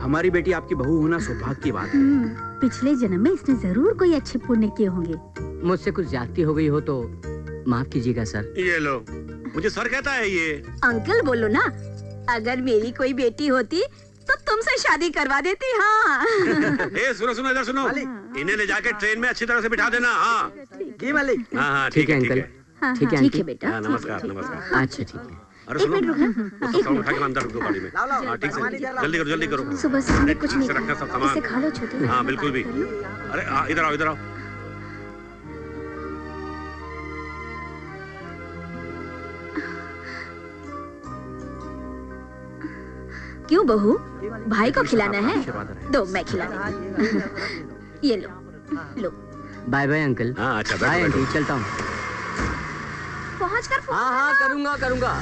हमारी बेटी आपकी बहू होना सौभाग्य की बात है। पिछले जन्म में इसने जरूर कोई अच्छे पुण्य किए होंगे। मुझसे कुछ ज्यादती हो गई हो तो माफ कीजिएगा सर। ये लो, मुझे सर कहता है ये। अंकल बोलो ना, अगर मेरी कोई बेटी होती तो तुमसे शादी करवा देती। हाँ। सुनो इधर सुनो। इन्हें ले जाके ट्रेन में अच्छी तरह से बिठा देना। हाँ जी मालिक। हाँ ठीक है अंकल। ठीक है बेटा। नमस्कार। अच्छा ठीक है। अरे सुनो, उठा के अंदर रख दो गाड़ी में। हाँ ठीक से, जल्दी करो। सुबह से हमने कुछ नहीं रखना सब खाया। सामान। इसे खा लो छोटे। हाँ बिल्कुल भी। अरे इधर आओ। क्यों बहू, भाई को खिलाना है? दो, मैं खिला देती। ये लो। Bye bye uncle. हाँ अच्छा, बाय अंकल, चलता हूँ। पहुँच कर फोन हाँ करूँगा।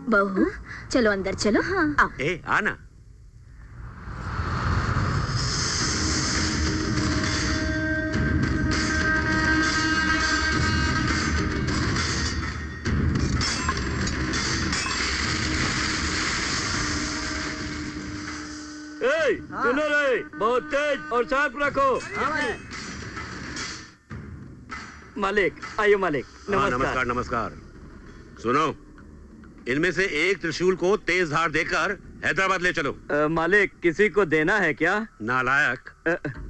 बहू चलो अंदर चलो। हाँ आओ। आना। सुनो रे, बहुत तेज और शार्प रखो। मालिक, आइए मालिक। नमस्कार। सुनो, इनमें से एक त्रिशूल को तेज धार देकर हैदराबाद ले चलो। मालिक, किसी को देना है क्या? नालायक,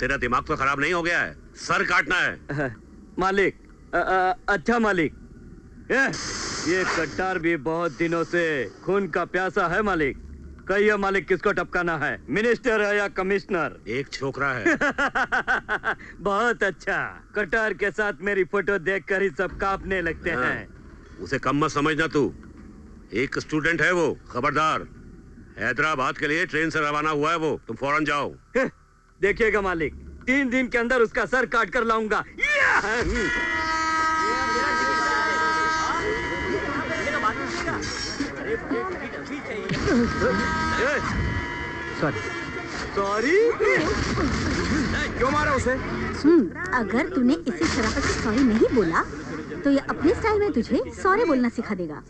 तेरा दिमाग तो खराब नहीं हो गया है? सर काटना है। मालिक, अच्छा मालिक। ये कट्टार भी बहुत दिनों से खून का प्यासा है मालिक। कहिए मालिक, किसको टपकाना है? मिनिस्टर है या कमिश्नर? एक छोकरा है। बहुत अच्छा। कटार के साथ मेरी फोटो देखकर ही सब कांपने लगते हैं। उसे कम मत समझना तू, एक स्टूडेंट है वो। खबरदार, हैदराबाद के लिए ट्रेन से रवाना हुआ है वो। तुम फौरन जाओ। देखिएगा मालिक, 3 दिन के अंदर उसका सर काट कर लाऊंगा। सॉरी। क्यों मारा उसे? अगर तूने इसी शराफत से सॉरी नहीं बोला तो ये अपने स्टाइल में तुझे सॉरी बोलना सिखा देगा।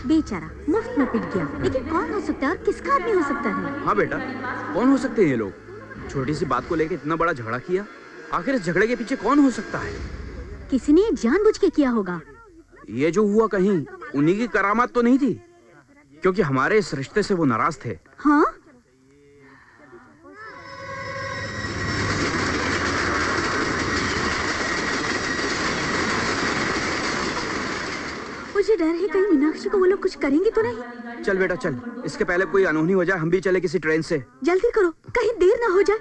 बेचारा मुफ्त में पिट गया, लेकिन कौन हो सकता है और किसका आदमी हो सकता है? हाँ बेटा, कौन हो सकते हैं ये लोग? छोटी सी बात को लेकर इतना बड़ा झगड़ा किया। आखिर इस झगड़े के पीछे कौन हो सकता है? किसी ने जानबूझ के किया होगा। ये जो हुआ कहीं उन्हीं की करामात तो नहीं थी, क्योंकि हमारे इस रिश्ते से वो नाराज थे। हाँ? मुझे डर है कहीं मीनाक्षी को वो लोग कुछ करेंगे तो नहीं। चल बेटा चल, इसके पहले कोई अनहोनी हो जाए, हम भी चले किसी ट्रेन से। जल्दी करो, कहीं देर ना हो जाए।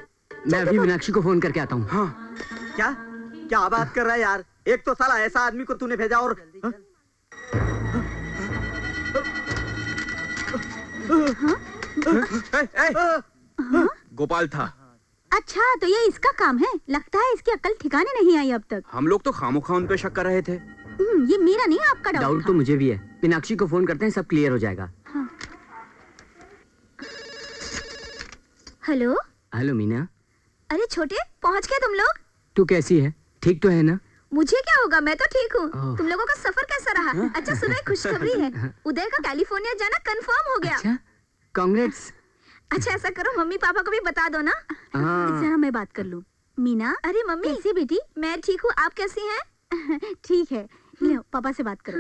मैं अभी मीनाक्षी को फोन करके आता हूँ। हाँ। क्या क्या बात कर रहा है यार? एक तो साला ऐसा आदमी को तूने भेजा और गोपाल था। अच्छा, तो ये इसका काम है। लगता है इसकी अक्ल ठिकाने नहीं आई अब तक। हम लोग तो खामोखा उन पे शक कर रहे थे। ये मेरा नहीं, आपका डाउट तो मुझे भी है। मीनाक्षी को फोन करते हैं, सब क्लियर हो जाएगा। हाँ। Hello hello Meena. अरे छोटे, पहुंच गए तुम लोग? तू कैसी है? ठीक तो है ना? मुझे क्या होगा, मैं तो ठीक हूँ। तुम लोगों का सफर कैसा रहा? अच्छा सुनो, एक खुशखबरी है। उदय का कैलिफोर्निया जाना कंफर्म हो गया। अच्छा, कांग्रेट्स। अच्छा ऐसा करो, मम्मी पापा को भी बता दो ना। जरा मैं बात कर लूं। मीना। अरे मम्मी। कैसी बेटी? मैं ठीक हूँ, आप कैसी हैं? ठीक है, लो पापा से बात करो।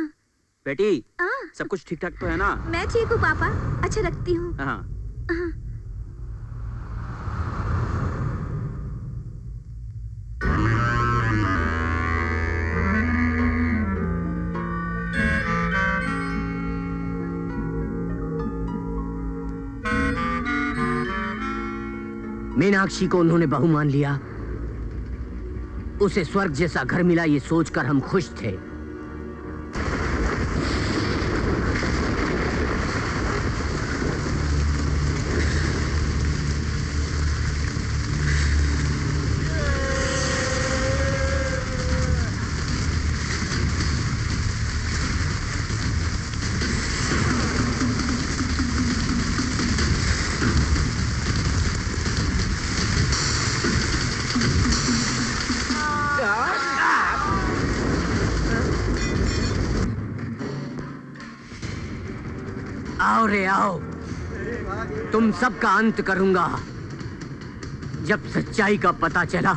बेटी, सब कुछ ठीक ठाक तो है ना? मैं ठीक हूँ पापा। अच्छा रखती हूँ। मीनाक्षी को उन्होंने बहू मान लिया। उसे स्वर्ग जैसा घर मिला, ये सोचकर हम खुश थे। आओ रे आओ, तुम सबका अंत करूंगा। जब सच्चाई का पता चला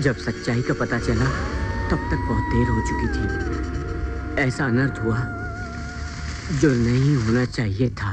जब सच्चाई का पता चला तब तक बहुत देर हो चुकी थी। ऐसा अनर्थ हुआ जो नहीं होना चाहिए था।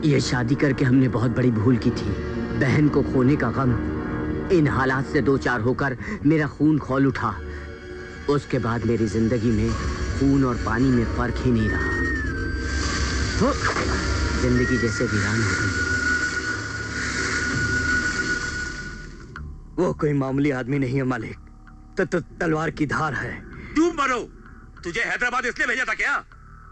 ये शादी करके हमने बहुत बड़ी भूल की थी। बहन को खोने का गम इन हालात से दो चार होकर मेरा खून खौल उठा। उसके बाद मेरी जिंदगी में खून और पानी में फर्क ही नहीं रहा। जिंदगी जैसे वीरान हो गई। वो कोई मामूली आदमी नहीं है मालिक, तलवार की धार है। तुम बनो, तुझे हैदराबाद इसलिए भेजा था क्या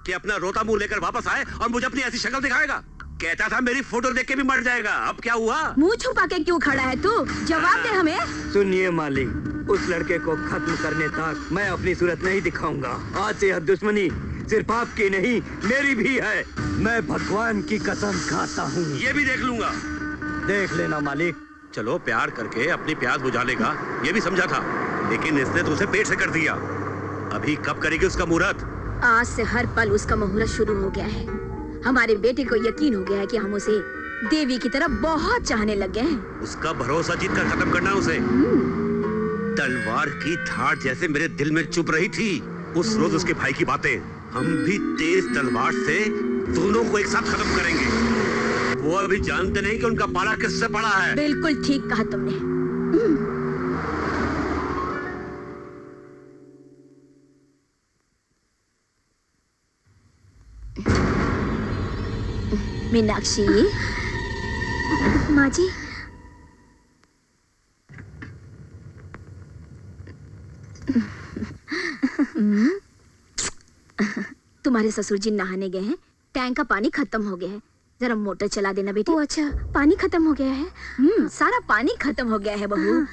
कि अपना रोता मुंह लेकर वापस आए और मुझे अपनी ऐसी शक्ल दिखाएगा? कहता था मेरी फोटो देख के भी मर जाएगा। अब क्या हुआ? मुंह छुपा के क्यों खड़ा है तू? जवाब दे हमें। सुनिए मालिक, उस लड़के को खत्म करने तक मैं अपनी सूरत नहीं दिखाऊंगा। आज से यह दुश्मनी सिर्फ आपकी नहीं मेरी भी है। मैं भगवान की कसम खाता हूँ। ये भी देख लूंगा। देख लेना मालिक। चलो, प्यार करके अपनी प्यास बुझा लेगा ये भी समझा था, लेकिन इसने तो उसे पेट से कर दिया। अभी कब करेगी उसका मुहूर्त? आज से हर पल उसका मुहूर्त शुरू हो गया है। हमारे बेटे को यकीन हो गया है कि हम उसे देवी की तरह बहुत चाहने लग गए हैं। उसका भरोसा जीत कर खत्म करना उसे। तलवार की धार जैसे मेरे दिल में चुप रही थी उस रोज उसके भाई की बातें। हम भी तेज तलवार से दोनों को एक साथ खत्म करेंगे। वो अभी जानते नहीं कि उनका पाला किससे पड़ा है। बिल्कुल ठीक कहा तुमने। मीनाक्षी, माँ जी, तुम्हारे ससुर जी नहाने गए हैं। टैंक का पानी खत्म हो गया है, जरा मोटर चला देना बेटी। ओ अच्छा, पानी खत्म हो गया है? सारा पानी खत्म हो गया है बहू।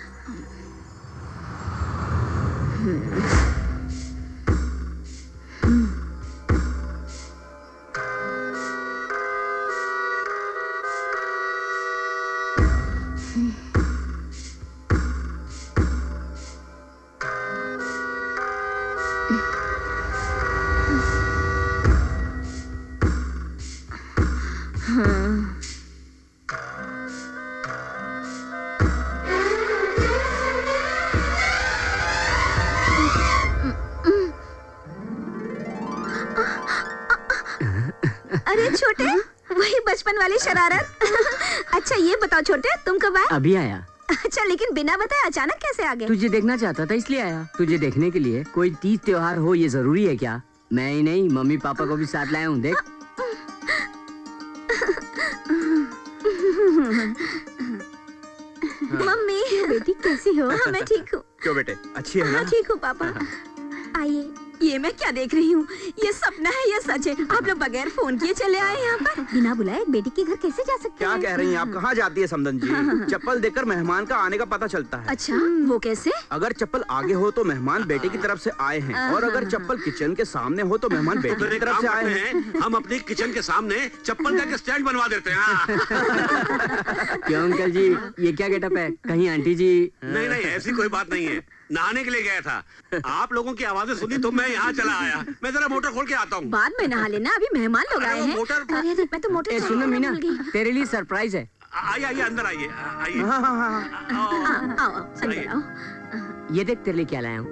अरे छोटे, वही बचपन वाली शरारत। अच्छा ये बताओ छोटे, तुम कब आए? अभी आया। अच्छा, लेकिन बिना बताए अचानक कैसे आ गए? तुझे देखना चाहता था इसलिए आया। तुझे देखने के लिए कोई तीज त्योहार हो ये जरूरी है क्या? मैं ही नहीं, मम्मी पापा को भी साथ लाया हूँ। देख। मम्मी। बेटी कैसी हो? हाँ, मैं ठीक हूँ। क्यों बेटे, अच्छी है ना? हाँ, ठीक हूँ पापा। आइए। ये मैं क्या देख रही हूँ? ये सपना है या सच है? आप लोग बगैर फोन किए चले आए यहाँ पर? बिना बुलाए बेटी के घर कैसे जा सकते क्या कह रही हैं आप? कहाँ जाती है समदन जी? चप्पल देकर मेहमान का आने का पता चलता है। अच्छा, वो कैसे? अगर चप्पल आगे हो तो मेहमान बेटे की तरफ से आए हैं, और अगर चप्पल किचन के सामने हो तो मेहमान बेटे की तरफ से आए हैं। हम अपनी किचन के सामने चप्पल का स्टैंड बनवा देते हैं। क्यों अंकल जी, ये क्या गेटअप है? कहीं आंटी जी? नहीं नहीं, ऐसी कोई बात नहीं है। नहाने के लिए गया था, आप लोगों की आवाजें सुनी तो मैं यहाँ चला आया। मैं जरा मोटर खोल के आता हूँ। बाद में नहा लेना, अभी मेहमान लोग आए हैं। अरे मैं तो मोटर सुनो मीना, तेरे लिए सरप्राइज है। आइए आइए, अंदर आइए आइए। आओ अंदर आओ। ये देख तेरे लिए क्या लाया हूँ।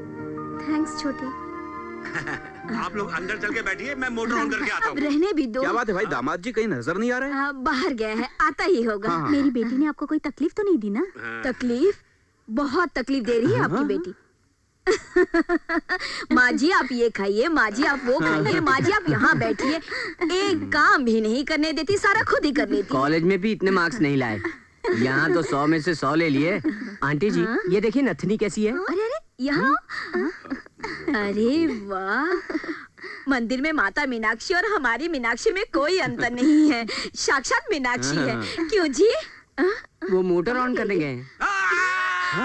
थैंक्स छोटे। आप लोग अंदर चल के बैठिए, मैं मोटर ऑन करके आता हूँ। रहने भी दो। क्या बात है भाई, दामाद जी कहीं नजर नहीं आ रहे? बाहर गए हैं, आता ही होगा। मेरी बेटी ने आपको कोई तकलीफ तो नहीं दी ना? तकलीफ? बहुत तकलीफ दे रही है आपकी बेटी। माँ जी आप ये खाइए, माँ जी आप वो खाइए, माँ जी आप यहाँ बैठिए। एक काम भी नहीं करने देती, सारा खुद ही कर लेती। कॉलेज में भी इतने मार्क्स नहीं लाए, यहाँ तो 100 में से 100 ले लिए। आंटी जी ये देखिए नथनी कैसी है? अरे अरे यहाँ, अरे वाह, मंदिर में माता मीनाक्षी और हमारी मीनाक्षी में कोई अंतर नहीं है, साक्षात मीनाक्षी है। क्यों जी? वो मोटर ऑन करने गए हैं। क्या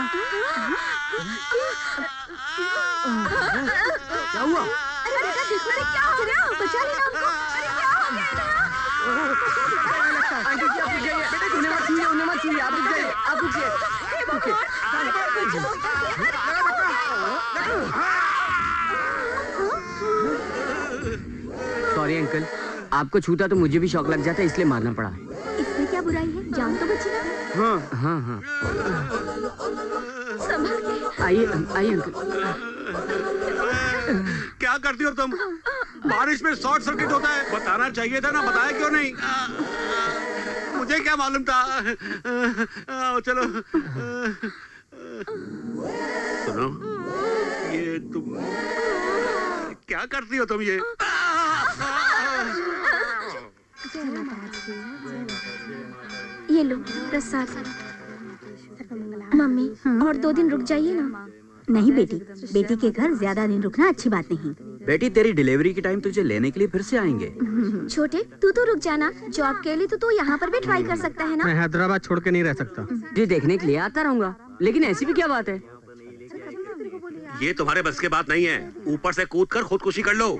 हुआ? अरे बेटा देखो, अरे क्या हो गया? बचा लेना हमको। अरे क्या हो गया इन्हें? आंटी जी आप रुक जाइए। बेटा उन्हें मत छूइए, उन्हें मत छूइए। आप रुक जाइए, आप रुकिए। सॉरी अंकल, आपको छूता तो मुझे भी शौक लग जाता, इसलिए मारना पड़ा। इसमें क्या बुराई है? जान तो बची ना। हाँ हाँ हाँ। संभल के। आइए आइए अंकल। क्या करती हो तुम? बारिश में शॉर्ट सर्किट होता है, बताना चाहिए था ना, बताया क्यों नहीं? मुझे क्या मालूम था? चलो सुनो, ये तुम क्या करती हो तुम? ये लो प्रसाद। मम्मी और 2 दिन रुक जाइए ना। नहीं बेटी, बेटी के घर ज्यादा दिन रुकना अच्छी बात नहीं। बेटी तेरी डिलीवरी के टाइम तुझे लेने के लिए फिर से आएंगे। छोटे तू तो रुक जाना, जॉब के लिए तो तू यहाँ पर भी ट्राई कर सकता है ना। मैं हैदराबाद छोड़ के नहीं रह सकता। जी देखने के लिए आता रहूंगा, लेकिन ऐसी भी क्या बात है? ये तुम्हारे बस की बात नहीं है, ऊपर से कूद कर खुदकुशी कर लो।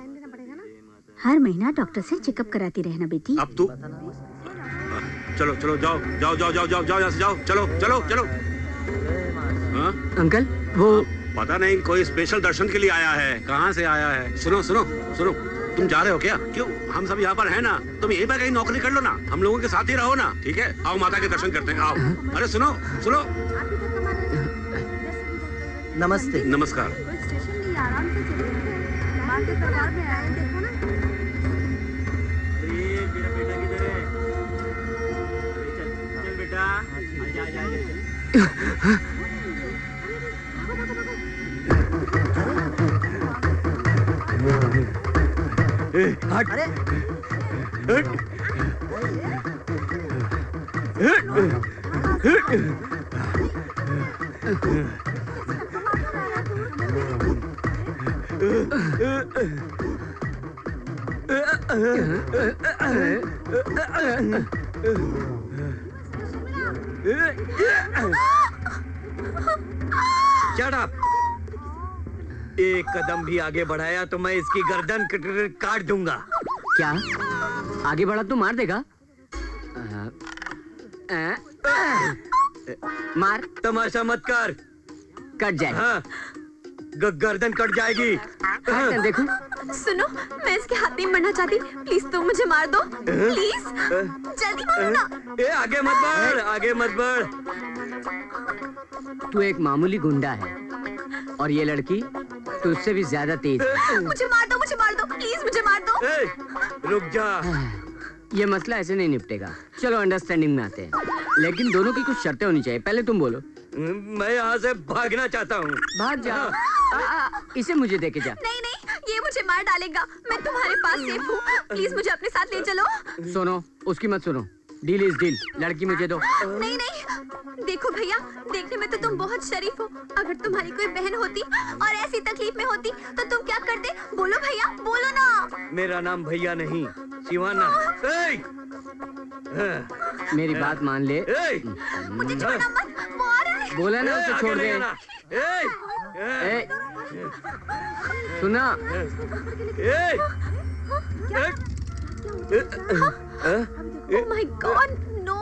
हर महीना डॉक्टर से चेकअप कराती रहना बेटी। अब तू चलो चलो जाओ जाओ जाओ जाओ जाओ जाओ यहाँ से जाओ, चलो चलो चलो। हाँ? अंकल वो पता नहीं कोई स्पेशल दर्शन के लिए आया है, कहाँ से आया है। सुनो सुनो सुनो, तुम जा रहे हो क्या? क्यों, हम सब यहाँ पर हैं ना, तुम यहीं पर कहीं नौकरी कर लो ना, हम लोगों के साथ ही रहो ना। ठीक है, आओ माता के दर्शन करते हैं, आओ। अरे सुनो सुनो। नमस्ते। नमस्कार। Shut up! एक कदम भी आगे बढ़ाया तो मैं इसकी गर्दन काट दूंगा। क्या आगे बढ़ा तो मार देगा? मार। तमाशा मत कर। कट जाए। हाँ, गर्दन कट जाएगी। देखो सुनो, मैं इसके हाथ नहीं मरना चाहती, प्लीज तुम मुझे मार दो, प्लीज जल्दी मारो ना। ए, आगे मत बढ़, आगे मत बढ़। तू एक मामूली गुंडा है और ये लड़की तो उससे भी ज्यादा तेज है। मुझे मार दो, प्लीज मुझे मार दो। ए, रुक जा। ये मसला ऐसे नहीं निपटेगा, चलो अंडरस्टैंडिंग में आते हैं, लेकिन दोनों की कुछ शर्तें होनी चाहिए। पहले तुम बोलो। मैं यहाँ से भागना चाहता हूँ। भाग जा। इसे मुझे देके जा। नहीं नहीं, ये मुझे मार डालेगा, मैं तुम्हारे पास सेफ हूँ, प्लीज मुझे अपने साथ ले चलो। सुनो, उसकी मत सुनो, डील इज डील, लड़की मुझे दो। नहीं नहीं, देखो भैया, देखने में तो तुम बहुत शरीफ हो, अगर तुम्हारी कोई बहन होती और ऐसी तकलीफ में होती तो तुम क्या करते? बोलो भैया, बोलो ना। मेरा नाम भैया नहीं, शिवाना। मेरी बात मान ले। मुझे छोड़ना मत, वो आ रहा है। बोला ना उसे छोड़ दे। सुना? Oh my God, no!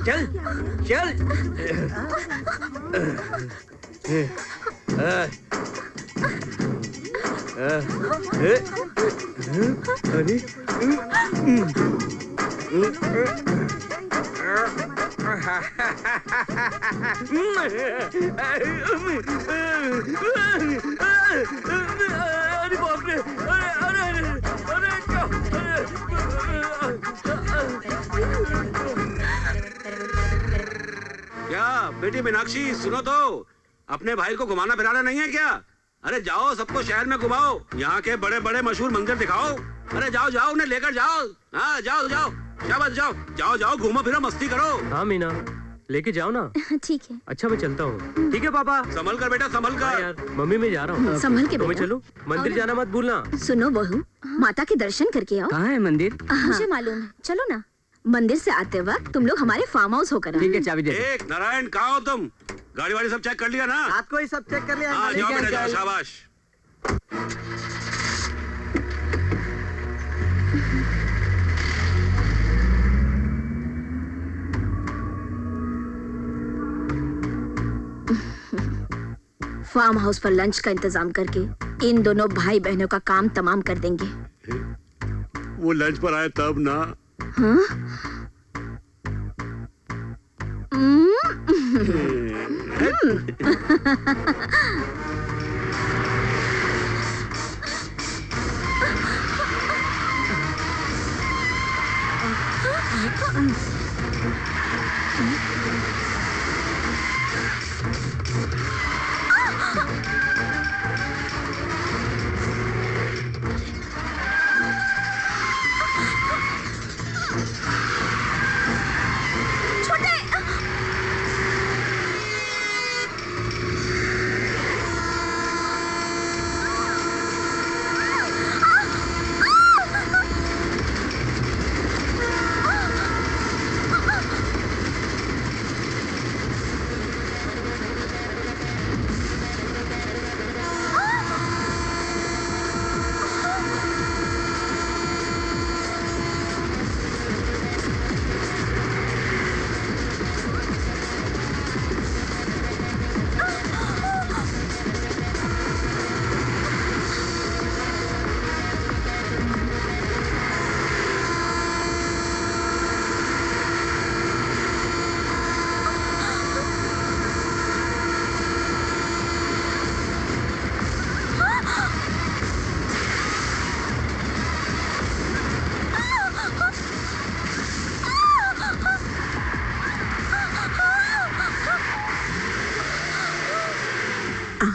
चल चल। अरे बाप रे, क्या बेटी मीनाक्षी, सुनो तो, अपने भाई को घुमाना फिराना नहीं है क्या? अरे जाओ, सबको शहर में घुमाओ, यहाँ के बड़े बड़े मशहूर मंदिर दिखाओ। अरे जाओ जाओ, उन्हें लेकर जाओ। हाँ जाओ जाओ, शाबाश, जाओ जाओ जाओ, घूमो फिरो, मस्ती करो। हाँ मीना, लेके जाओ ना। ठीक है। अच्छा मैं चलता हूँ। ठीक है पापा। संभल कर बेटा, संभल कर। यार मम्मी मैं जा रहा हूँ। संभल के तो मैं बेटा। चलूं? मंदिर जाना मत भूलना। सुनो बहू, माता के दर्शन करके आओ। कहाँ है मंदिर? मुझे मालूम है, चलो ना। मंदिर से आते वक्त तुम लोग हमारे फार्म हाउस होकर ठीक है, चाबी दे दो। एक नारायण, कहाँ हो तुम? गाड़ी वाड़ी सब चेक कर लिया ना? रात को ही सब चेक कर लिया। हाँ, जाओ बेटा जाओ, शाबाश। फार्म हाउस पर लंच का इंतजाम करके इन दोनों भाई बहनों का काम तमाम कर देंगे। वो लंच पर आए तब ना। हाँ?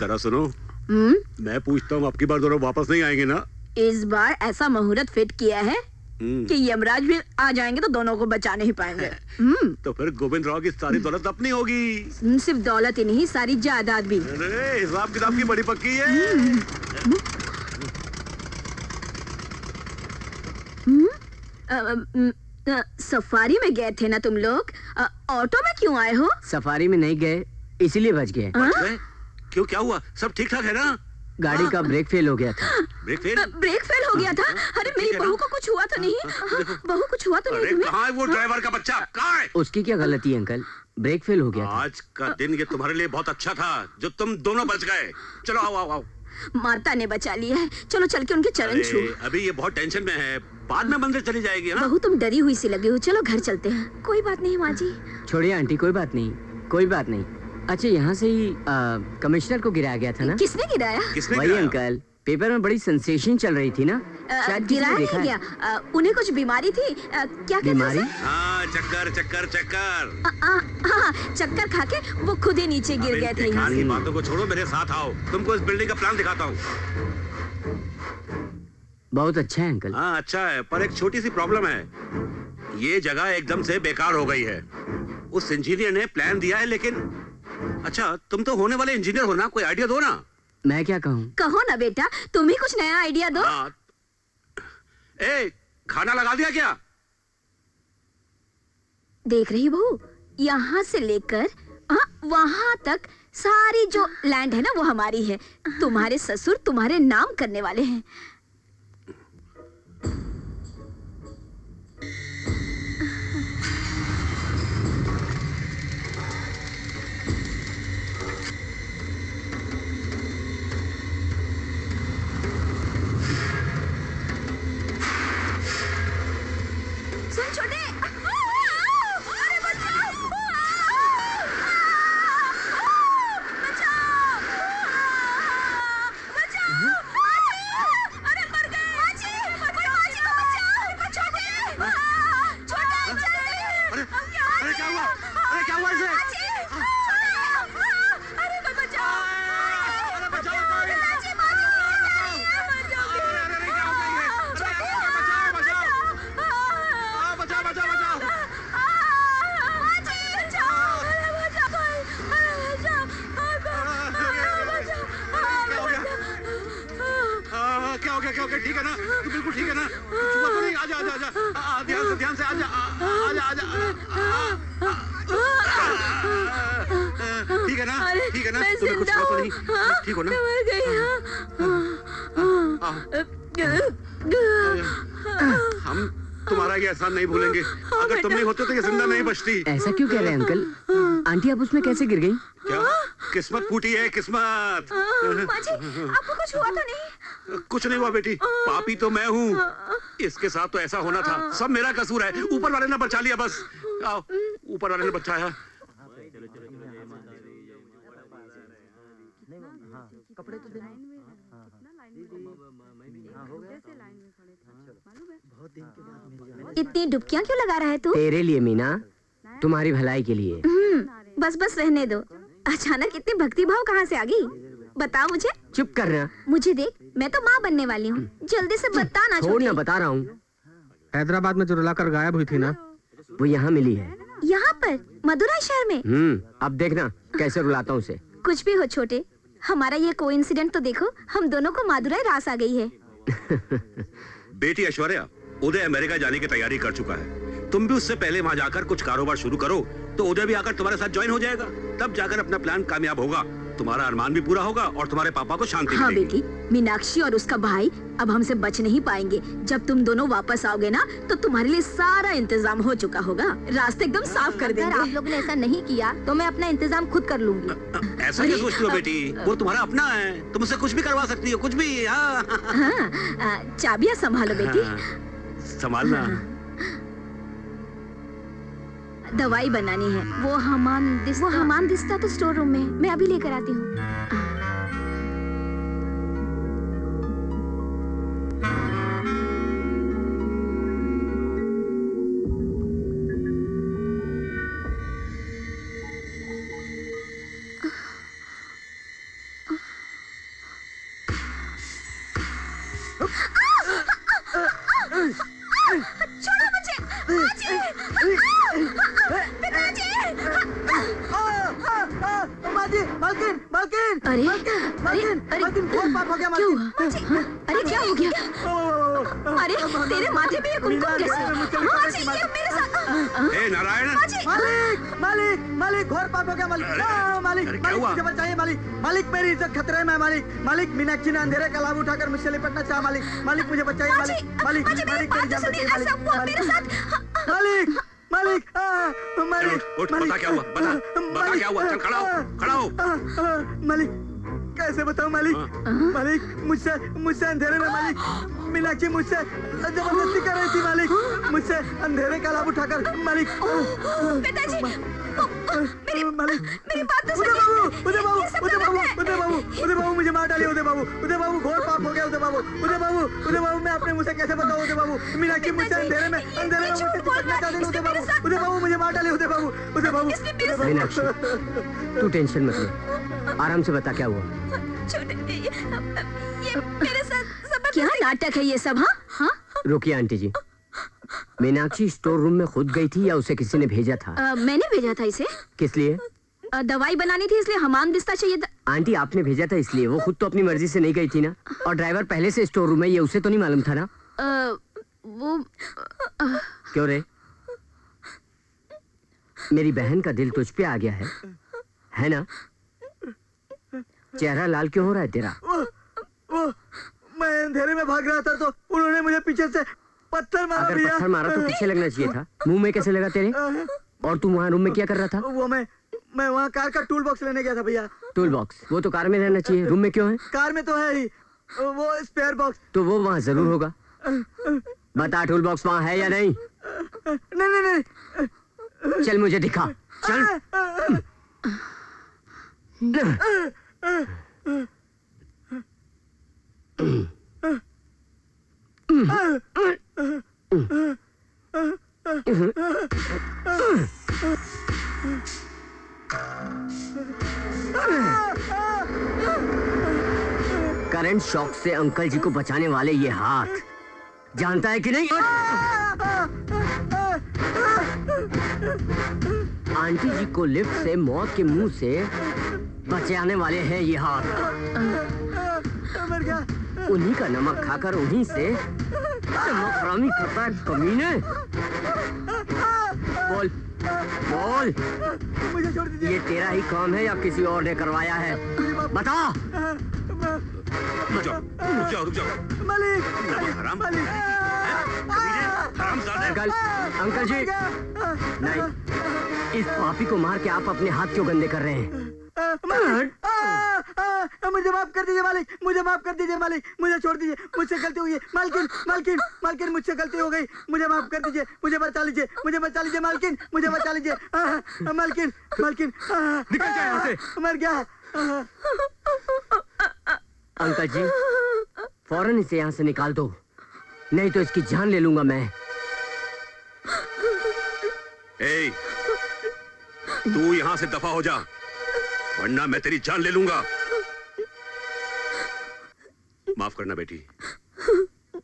जरा सुनो, मैं पूछता हूँ, आपकी बार दोनों वापस नहीं आएंगे ना? इस बार ऐसा मुहूर्त फिट किया है कि यमराज भी आ जाएंगे तो दोनों को बचा नहीं पाएंगे। तो फिर गोविंद राव की सारी दौलत अपनी होगी। सिर्फ दौलत ही नहीं, सारी जायदाद भी। अरे हिसाब किताब की बड़ी पक्की है। सफारी में गए थे ना तुम लोग? ऑटो में क्यों आए हो? सफारी में नहीं गए, इसीलिए बच गए। क्यों, क्या हुआ? सब ठीक ठाक है ना? गाड़ी का ब्रेक फेल हो गया था। Brake fail? ब्रेक फेल हो गया था? अरे मेरी बहू को कुछ हुआ तो नहीं? बहू कुछ हुआ तो नहीं तुम्हें? कहाँ है वो ड्राइवर का बच्चा? कहाँ है? उसकी क्या गलती है अंकल, ब्रेक फेल हो गया था। आज का दिन ये तुम्हारे लिए बहुत अच्छा था जो तुम दोनों बच गए। चलो आओ आओ आओ। माता ने बचा लिया है, चलो चल के उनके चरण छू। अभी ये बहुत टेंशन में है, बाद में मंदिर चली जाएगी ना? बहू तुम डरी हुई सी लगी हो, चलो घर चलते हैं। कोई बात नहीं माँ जी। छोड़िए आंटी, कोई बात नहीं, कोई बात नहीं। अच्छा, यहाँ से ही कमिश्नर को गिराया गया था ना? किसने गिराया? वही अंकल, पेपर में बड़ी सेंसेशन चल रही थी ना, शायद गिराया नहीं गया। उन्हें कुछ बीमारी थी, क्या बीमारी? हाँ, चक्कर चक्कर चक्कर। हाँ, चक्कर खा के वो खुद ही नीचे गिर गए थे। यहाँ से बातों को छोड़ो, मेरे साथ आओ, तुमको इस बिल्डिंग का प्लान दिखाता हूँ। बहुत अच्छा है अंकल। हाँ अच्छा है, पर एक छोटी सी प्रॉब्लम है। ये जगह एकदम से बेकार हो गई है। उस इंजीनियर ने प्लान दिया है, लेकिन अच्छा तुम तो होने वाले इंजीनियर हो ना, कोई आइडिया दो ना। मैं क्या कहूँ? कहो ना बेटा, तुम ही कुछ नया आइडिया दो। खाना लगा दिया क्या? देख रही बहू, यहाँ से लेकर वहाँ तक सारी जो लैंड है ना वो हमारी है। तुम्हारे ससुर तुम्हारे नाम करने वाले हैं। सुन छोटे, अरे बचाओ, बचाओ, अरे मर गए। छोटे, अरे क्या हुआ? अरे क्या हुआ इसे? अरे बचाओ, क्या हो गया? ठीक है ना? तू बिल्कुल ठीक है ना? कुछ हुआ तो नहीं? आजा आजा आजा, ध्यान से आजा। ठीक है ना? अरे, ठीक है ना? मैं तुम्हें कुछ जिंदा हुआ तो हूँ। नहीं? हाँ, ठीक हो ना? मैं मर गई, हम तुम्हारा ये एहसान नहीं भूलेंगे। अगर तुम नहीं होते तो ये जिंदा नहीं बचती। ऐसा क्यों कह रहे हैं अंकल? आंटी आप उसमें कैसे गिर गई? क्या किस्मत फूटी है, किस्मत। माँ जी, आपको कुछ हुआ तो नहीं? कुछ नहीं हुआ बेटी, पापी तो मैं हूँ। इसके साथ तो ऐसा होना था, सब मेरा कसूर है। ऊपर वाले ने बचा लिया बस। आओ, ऊपर वाले ने बचाया। कपड़े तो देना। इतनी डुबकियाँ क्यों लगा रहा है तू? तेरे लिए मीना, तुम्हारी भलाई के लिए। बस बस रहने दो। अचानक इतनी भक्ति भाव कहाँ से आ गई? बताओ मुझे। चुप करना। मुझे देख, मैं तो माँ बनने वाली हूँ। जल्दी से बता ना। छोड़ ना, बता रहा हूँ। हैदराबाद में जो रुलाकर गायब हुई थी ना, वो यहाँ मिली है। यहाँ पर मदुराई शहर में? अब देखना कैसे रुलाता हूँ उसे। कुछ भी हो छोटे, हमारा ये कोइंसिडेंट तो देखो, हम दोनों को मदुराई रास आ गई है। बेटी ऐश्वर्या, उदय अमेरिका जाने की तैयारी कर चुका है। तुम भी उससे पहले वहाँ जाकर कुछ कारोबार शुरू करो, तो उदय भी आकर तुम्हारे साथ ज्वाइन हो जाएगा। तब जाकर अपना प्लान कामयाब होगा, तुम्हारा अरमान भी पूरा होगा और तुम्हारे पापा को शांति हाँ मिलेगी। बेटी, मीनाक्षी और उसका भाई अब हमसे बच नहीं पाएंगे। जब तुम दोनों वापस आओगे ना, तो तुम्हारे लिए सारा इंतजाम हो चुका होगा। रास्ते एकदम साफ कर देंगे। अगर आप लोगों ने ऐसा नहीं किया तो मैं अपना इंतजाम खुद कर लूंगी। ऐसा क्या सोचती हो बेटी? वो तुम्हारा अपना है, तुम उससे कुछ भी करवा सकती हो, कुछ भी। हाँ, चाबियां संभालो बेटी। संभालना। दवाई बनानी है। वो हमान दिस्ता तो स्टोर रूम में है। मैं अभी लेकर आती हूँ। छोड़ो मुझे। अरे अरे क्या हो गया? अरे तेरे माथे पे ये कुमकुम कैसे? ये मेरे साथ। नारायण। मालिक मालिक घोर पाप हो गया मालिक। मालिक मुझे बचाइए मालिक। मालिक मेरी इज्जत खतरे में मालिक। मालिक मीनाक्षी ने अंधेरे का लाभ उठाकर मुझसे लिपटना चाहा मालिक। मालिक मुझे बचाइए मालिक। मालिक मालिक मेरी जान बचाइए मालिक। मालिक मालिक उठ, बता क्या हुआ? बता क्या हुआ? चल खड़ा हो। मालिक कैसे बताऊं मालिक? मालिक मुझसे अंधेरे में मालिक मीनाक्षी मुझसे जबरदस्ती कर रही थी मालिक। मुझसे अंधेरे का लाभ उठाकर मालिक। पिताजी, मेरी बात तो सुनिए। उदय बाबू मुझे मार डालिए। उदय बाबू घोर पाप हो गया। उदय बाबू मैं अपने मुझे कैसे बताऊं? उदय बाबू मीनाक्षी मुझसे अंधेरे में मुझसे चिपकना चाहती है। उदय बाबू मुझे मार डालिए। उदय बाबू मीनाक्षी, तू टेंशन मत ले, आराम से बता क्या हुआ। छोटे, ये मेरे साथ क्या नाटक है ये सब? हाँ रुकिए आंटी जी, मीनाक्षी स्टोर रूम में खुद गई थी या उसे किसी ने भेजा था? मैंने भेजा था इसे। किस लिए? दवाई बनानी थी, इसलिए हमाम दिस्ता चाहिए था। आंटी आपने भेजा था इसलिए, वो खुद तो अपनी मर्जी से नहीं गई थी ना। और ड्राइवर पहले से स्टोर रूम में, ये उसे तो नहीं मालूम था ना? वो क्यों रे? मेरी बहन का दिल तुझ पे आ गया है ना? चेहरा लाल क्यों हो रहा है तेरा? वो मैं अंधेरे में भाग रहा था तो उन्होंने मुझे पीछे से पत्थर मारा। अगर पत्थर मारा तो पीछे लगना चाहिए था, मुंह में कैसे लगा तेरे? और तू वहाँ रूम में क्या कर रहा था? वो मैं वहाँ कार का टूल बॉक्स लेने गया था भैया। Tool box? वो तो कार में रहना चाहिए, रूम में क्यों है? कार में तो है ही, वो स्पेयर बॉक्स। तो वो वहाँ जरूर होगा। बता टूल बॉक्स वहाँ है या नहीं? नहीं। चल मुझे दिखा, चल। करंट शॉक से अंकल जी को बचाने वाले ये हाथ, जानता है कि नहीं? आंटी जी को लिफ्ट से मौत के मुंह से बचाने वाले हैं ये हाथ। उन्हीं का नमक खाकर उन्हीं से नमक हरामी करता है कमीने। बोल बोल, मुझे छोड़ दीजिए। ये तेरा ही काम है या किसी और ने करवाया है? बता। रुक जाओ, रुक जाओ। मालिक, हराम अंकल, अंकल जी, नहीं, इस पापी को मार के आप अपने हाथ क्यों गंदे कर रहे हैं? मुझे माफ कर दीजिए मालिक, मुझे माफ कर दीजिए मालिक, मुझे छोड़ दीजिए, मुझसे गलती हुई है। मालकिन, मालकिन, मालकिन, मुझसे गलती हो गई, मुझे माफ कर दीजिए, मुझे बचा लीजिए, मुझे बचा लीजिए मालकिन, मुझे बचा लीजिए। मालकिन, मालकिन, निकल जाए यहाँ से। मर गया। अंकल जी, फौरन इसे यहाँ से निकाल दो, नहीं तो इसकी जान ले लूंगा मैं। ए, तू यहाँ से दफा हो जा, वरना मैं तेरी जान ले लूंगा। माफ करना बेटी।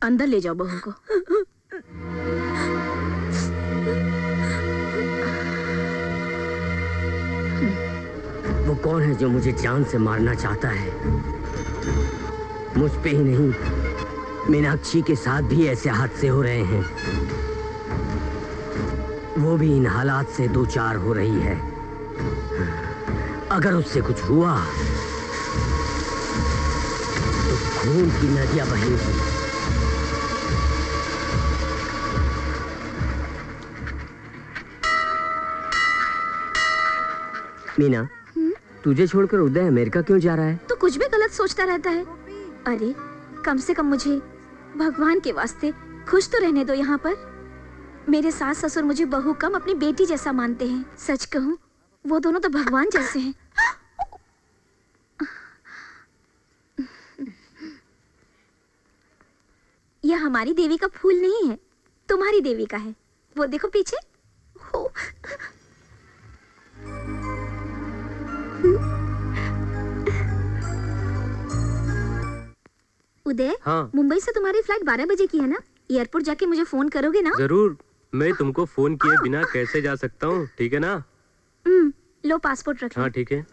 अंदर ले जाओ बहू को। वो कौन है जो मुझे जान से मारना चाहता है? मुझ पे ही नहीं, मीनाक्षी के साथ भी ऐसे हादसे हो रहे हैं। वो भी इन हालात से दो चार हो रही है। अगर उससे कुछ हुआ तो खून की नदियां बहेंगी। मीना, तुझे छोड़कर उदय अमेरिका क्यों जा रहा है? तो कुछ भी गलत सोचता रहता है। अरे कम से कम मुझे भगवान के वास्ते खुश तो रहने दो यहाँ पर। मेरे सास ससुर मुझे बहू कम अपनी बेटी जैसा मानते हैं। सच कहूँ, वो दोनों तो भगवान जैसे हैं। यह हमारी देवी का फूल नहीं है, तुम्हारी देवी का है। वो देखो पीछे। उदय, हाँ। मुंबई से तुम्हारी फ्लाइट 12 बजे की है ना? एयरपोर्ट जाके मुझे फोन करोगे ना? जरूर, मैं तुमको फोन किए बिना कैसे जा सकता हूँ, ठीक है ना? लो पासपोर्ट रख लो। हाँ ठीक है।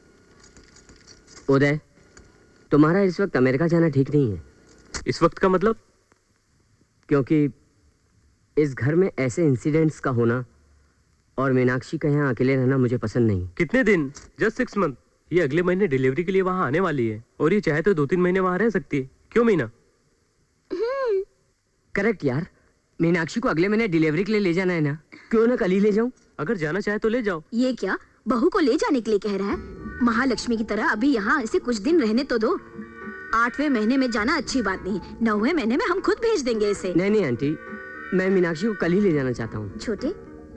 उदय, तुम्हारा इस वक्त अमेरिका जाना ठीक नहीं है। इस वक्त का मतलब? क्योंकि इस घर में ऐसे इंसिडेंट्स का होना और मीनाक्षी का यहाँ अकेले रहना मुझे पसंद नहीं। कितने दिन? Just 6 month. ये अगले महीने डिलीवरी के लिए वहाँ आने वाली है और ये चाहे तो 2-3 महीने वहाँ रह सकती है। क्यों मीना? करेक्ट यार, मीनाक्षी को अगले महीने डिलीवरी के लिए ले जाना है ना, क्यों ना कल ही ले जाऊं? अगर जाना चाहे तो ले जाओ। ये क्या बहू को ले जाने के लिए कह रहा है? महालक्ष्मी की तरह अभी यहाँ इसे कुछ दिन रहने तो दो। 8वें महीने में जाना अच्छी बात नहीं, 9वें महीने में हम खुद भेज देंगे इसे। नहीं नहीं आंटी, मैं मीनाक्षी को कल ही ले जाना चाहता हूँ। छोटे,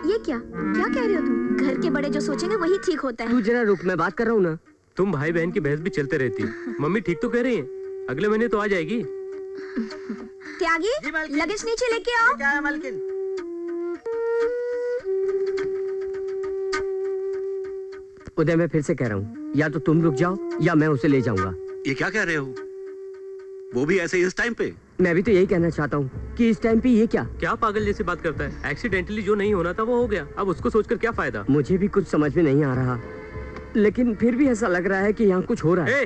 ये क्या क्या कह रहे हो तुम? घर के बड़े जो सोचेंगे वही ठीक होता है। तू जरा रुक, मैं बात कर रहा हूँ ना। तुम भाई बहन की बहस भी चलते रहती है। मम्मी ठीक तो कह रही है, अगले महीने तो आ जाएगी। त्यागी, लगेज नीचे लेके आओ। क्या है मालकिन? उदय, मैं फिर से कह रहा हूँ, या तो तुम रुक जाओ या मैं उसे ले जाऊंगा। ये क्या कह रहे हो? वो भी ऐसे इस टाइम पे? मैं भी तो यही कहना चाहता हूँ कि इस टाइम पे ये क्या पागल जैसी बात करता है? एक्सीडेंटली जो नहीं होना था वो हो गया, अब उसको सोचकर क्या फायदा? मुझे भी कुछ समझ में नहीं आ रहा, लेकिन फिर भी ऐसा लग रहा है कि यहाँ कुछ हो रहा है।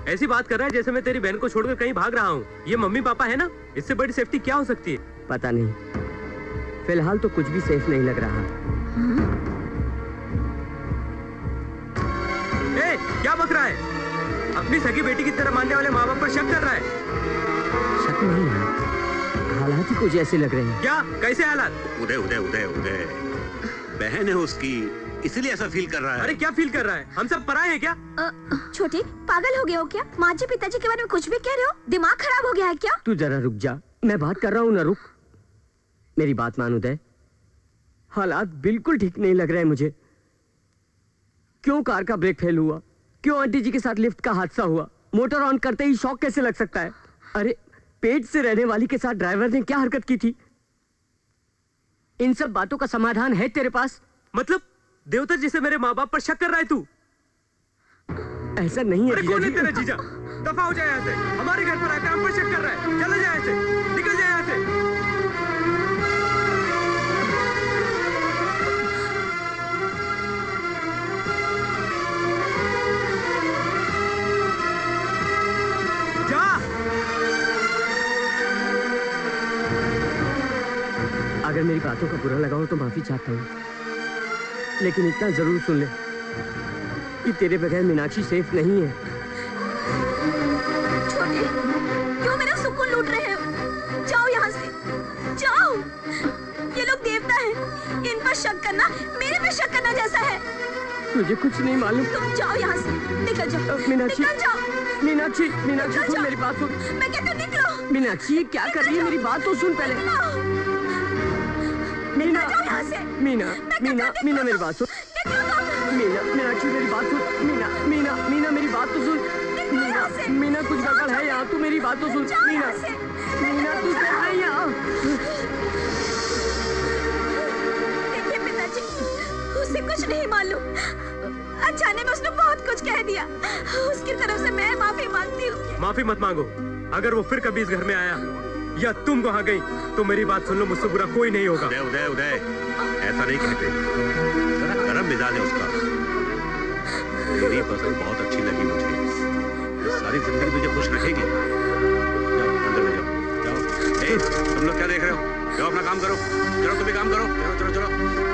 ऐसी बात कर रहा है जैसे मैं तेरी बहन को छोड़कर कहीं भाग रहा हूँ। ये मम्मी पापा है ना, इससे बड़ी सेफ्टी क्या हो सकती है? पता नहीं, फिलहाल तो कुछ भी सेफ नहीं लग रहा। क्या बक रहा है? अपनी सगी बेटी की तरह मानने वाले माँ बाप पर शक कर रहा है। शक नहीं है, हालात ही कुछ ऐसे लग रहे हैं। क्या? कैसे हालात? उदय उदय उदय उदय, बहन है उसकी, इसलिए ऐसा फील कर रहा है। अरे क्या फील कर रहा है? हम सब पराए हैं क्या? छोटे, पागल हो गए हो क्या? माँ जी पिताजी के बारे में कुछ भी कह रहे हो? दिमाग खराब हो गया है क्या? तू जरा रुक जा, मैं बात कर रहा हूँ ना। रुक, मेरी बात मान उदय, हालात बिल्कुल ठीक नहीं लग रहे हैं मुझे। क्यों कार का ब्रेक फेल हुआ? क्यों आंटी जी के साथ लिफ्ट का हादसा हुआ? मोटर ऑन करते ही शॉक कैसे लग सकता है? अरे पेट से रहने वाली के साथ ड्राइवर ने क्या हरकत की थी? इन सब बातों का समाधान है तेरे पास? मतलब देवता जिसे मेरे माँ बाप पर शक कर रहा है तू? ऐसा नहीं है। अरे कौन है तेरा जीजा? दफा हो जाए यहाँ से। हमारे घर पर आकर हम पर शक कर रहा है। चला जाए यहाँ से, निकल जाए यहाँ से। अगर मेरी बातों का बुरा लगा हो तो माफी चाहता हूँ। लेकिन इतना जरूर सुन ले कि तेरे बगैर मीनाक्षी सेफ नहीं है। छोटे, क्यों मेरा सुकून लूट रहे हो? जाओ यहाँ से, जाओ। ये लोग देवता हैं, इन पर शक करना मेरे पे शक करना जैसा है। मुझे कुछ नहीं मालूम। तुम जाओ यहाँ से, निकल जाओ। मीनाक्षी, निकल जाओ। मीनाक्षी, मीनाक्षी सुन मेरी बात सुन। मैं कहती हूँ निकलो। मीनाक्षी ये क्या कर रही है? मेरी बात तो सुन पहले। मीना, मीना, मीना, मीना मेरी बात सुन। मीना, मीनाक्षी मेरी बात सुन। मीना, मीना, मीना मेरी बात तो सुन। मीना, मीना कुछ गड़बड़ है यहाँ, तू मेरी बात तो सुन। मीना, मीना तू क्या है यहाँ? देखिए पिताजी, उसे कुछ नहीं मालूम। अचानक उसने बहुत कुछ कह दिया। उसकी तरफ से मैं माफी मांगती हूँ। माफी मत मांगो। अगर वो फिर कभी इस घर में आया या तुम वहाँ गई तो मेरी बात सुन लो, मुझसे बुरा कोई नहीं होगा। उदय, उदय, उदय, ऐसा नहीं कहते। जरा गरम मिजाज है उसका। तेरी पसंद बहुत अच्छी लगी मुझे। सारी जिंदगी तुझे खुश रखेगी। जाओ अंदर ले जाओ, जाओ। ए, तुम लोग क्या देख रहे हो? जाओ अपना काम करो। चलो तुम भी काम करो। चलो चलो चलो।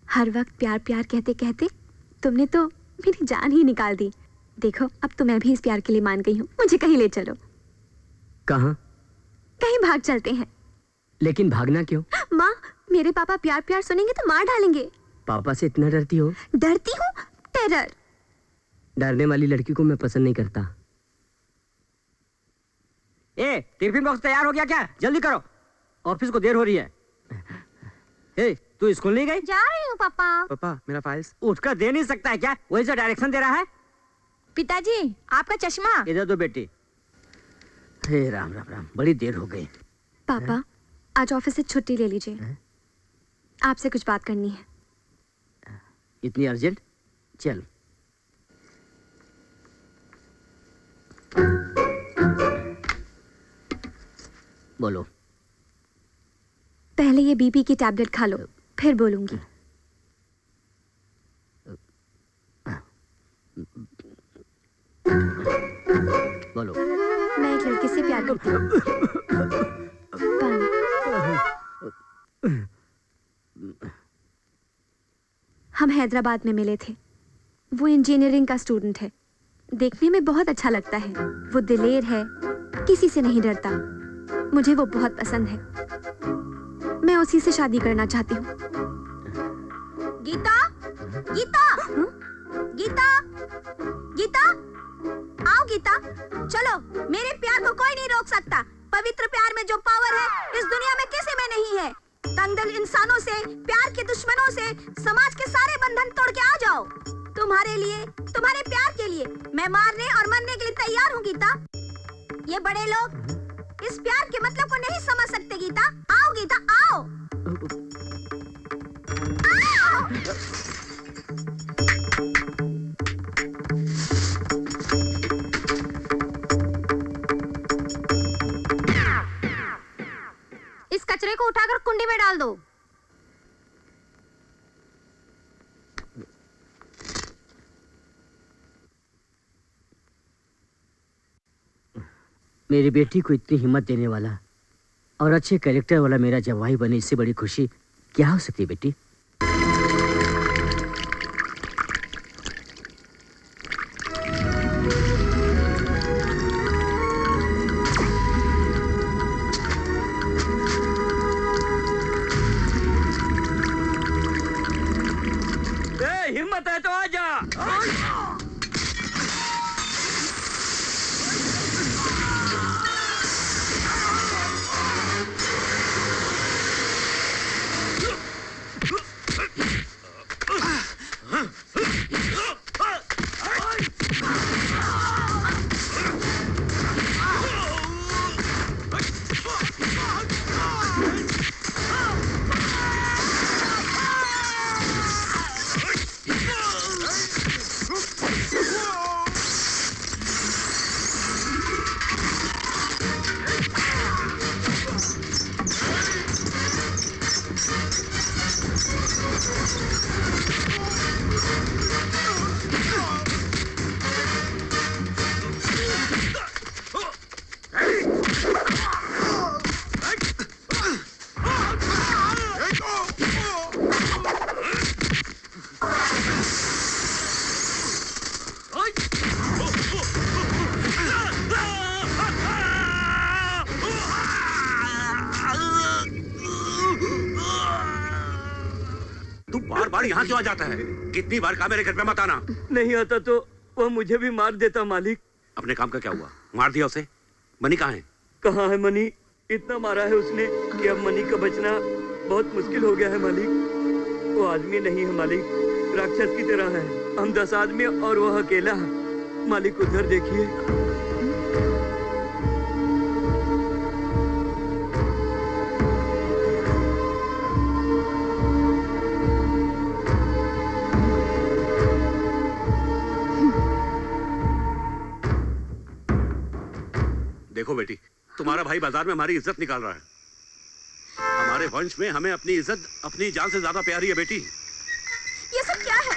हर वक्त प्यार प्यार कहते कहते तुमने तो मेरी जान ही निकाल दी। देखो अब तो मैं भी इस प्यार के लिए मान गई हूँ। मुझे कहीं ले चलो। कहाँ? कहीं भाग चलते हैं। लेकिन भागना क्यों? माँ, मेरे पापा प्यार प्यार सुनेंगे तो मार डालेंगे। पापा से इतना डरती हो? डरती हूँ? टेरर। डरने वाली लड़की को मैं पसंद नहीं करता। ए, टिफिन बॉक्स तैयार हो गया क्या? जल्दी करो, ऑफिस को देर हो रही है। ए, तू स्कूल नहीं गई? जा रही हूँ पापा। पापा मेरा फाइल्स। उठकर दे नहीं सकता है क्या? वही से डायरेक्शन दे रहा है। पिताजी आपका चश्मा इधर दो बेटी। हे राम राम राम, बड़ी देर हो गई। पापा आज ऑफिस से छुट्टी ले लीजिए, आपसे कुछ बात करनी है। इतनी अर्जेंट? चल। बोलो। पहले ये बीपी की टैबलेट खा लो, फिर बोलूंगी। बोलो। मैं एक लड़के से प्यार करती हूँ। हम हैदराबाद में मिले थे। वो इंजीनियरिंग का स्टूडेंट है, देखने में बहुत अच्छा लगता है। वो दिलेर है, किसी से नहीं डरता। मुझे वो बहुत पसंद है। मैं उसी से शादी करना चाहती हूँ। गीता, गीता, गीता, गीता, आओ गीता, चलो। मेरे प्यार को कोई नहीं रोक सकता। पवित्र प्यार में जो पावर है इस दुनिया में किसी में नहीं है। तंगदिल इंसानों से, प्यार के दुश्मनों से समाज के सारे बंधन तोड़ के आ जाओ। तुम्हारे लिए, तुम्हारे प्यार के लिए मैं मारने और मरने के लिए तैयार हूँ गीता। ये बड़े लोग इस प्यार के मतलब को नहीं समझ सकते गीता। आओ गीता, आओ, आओ। इस कचरे को उठाकर कुंडी में डाल दो। मेरी बेटी को इतनी हिम्मत देने वाला और अच्छे कैरेक्टर वाला मेरा जवाई बने, इससे बड़ी खुशी क्या हो सकती है बेटी? हिम्मत है तो आजा। कबाड़ यहाँ क्यों आ जाता है? कितनी बार कहा मेरे घर पे मत आना। नहीं आता तो वह मुझे भी मार देता मालिक। अपने काम का क्या हुआ? मार दिया उसे? मनी कहाँ है? कहाँ है मनी? इतना मारा है उसने कि अब मनी का बचना बहुत मुश्किल हो गया है मालिक। वो आदमी नहीं है मालिक, राक्षस की तरह है। हम 10 आदमी और वह अकेला है मालिक। उधर देखिए। देखो बेटी, तुम्हारा भाई बाजार में हमारी इज्जत निकाल रहा है। हमारे वंश में हमें अपनी इज्जत अपनी जान से ज्यादा प्यारी है बेटी। ये सब क्या है?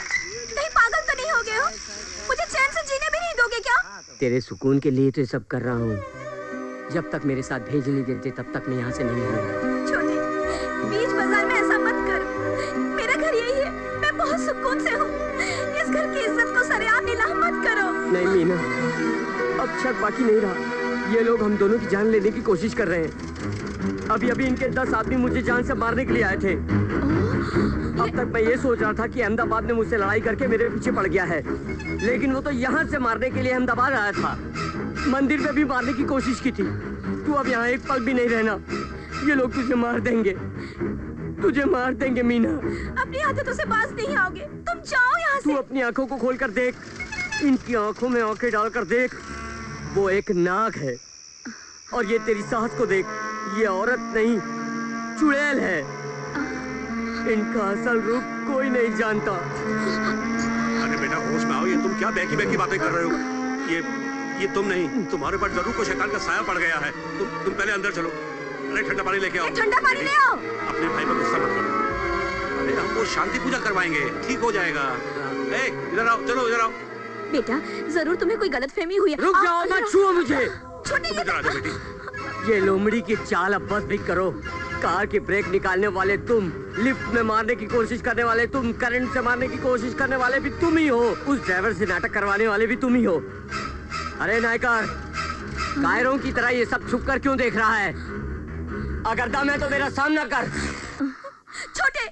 कहीं पागल तो नहीं हो गए हो? मुझे चैन से जीने भी नहीं दोगे क्या? तेरे सुकून के लिए तो ये सब कर रहा हूँ। जब तक मेरे साथ भेज नहीं देते तब तक मैं यहाँ से नहीं हूँ। छोटे, बीच बाजार में ऐसा मत करो। मेरा घर यही है, मैं बहुत सुकून से हूँ। इस घर की इज्जत को सरेआम नीलाम मत करो। नहीं मीना, अब शक बाकी नहीं रहा। ये लोग हम दोनों की जान लेने की कोशिश कर रहे हैं। अभी अभी इनके 10 आदमी मुझे जान से मारने के लिए आए थे। अब तक मैं ये सोच रहा था कि अहमदाबाद ने मुझसे लड़ाई करके मेरे पीछे पड़ गया है, लेकिन वो तो यहाँ से मारने के लिए अहमदाबाद आया था। मंदिर में भी मारने की कोशिश की थी। तू अब यहाँ एक पल भी नहीं रहना। ये लोग तुझे मार देंगे, तुझे मार देंगे मीना। अपनी आदतों से बाज नहीं आओगे। तुम जाओ यहाँ से। तू अपनी आंखों को खोल कर देख, इनकी आंखों में आंखें डालकर देख। वो एक नाग है। और ये तेरी सास को देख, ये औरत नहीं चुड़ैल है। इनका असल रूप कोई नहीं जानता। अरे बेटा होश में आओ। ये तुम क्या बहकी बहकी बातें कर रहे हो? ये तुम नहीं, तुम्हारे पर जरूर कोई शैतान का साया पड़ गया है। तुम पहले अंदर चलो। अरे ठंडा पानी लेके आओ। ठंडा पानी ले आओ। अपने भाई पर गुस्सा मत करो। अरे हम वो शांति पूजा करवाएंगे, ठीक हो जाएगा। इधर आओ, चलो इधर आओ। बेटा, जरूर तुम्हें कोई गलतफहमी हुई है। रुक जाओ, मत छुओ मुझे। बेटी, ये लोमड़ी की चाल अब बस भी करो। कार की ब्रेक निकालने वाले तुम, लिफ्ट में मारने की कोशिश करने वाले तुम, करंट से मारने की कोशिश करने वाले भी तुम ही हो, उस ड्राइवर से नाटक करवाने वाले भी तुम ही हो। अरे नायकर, कायरों की तरह ये सब छुप कर क्यों देख रहा है? अगर दम है तो मेरा सामना कर। छोटे,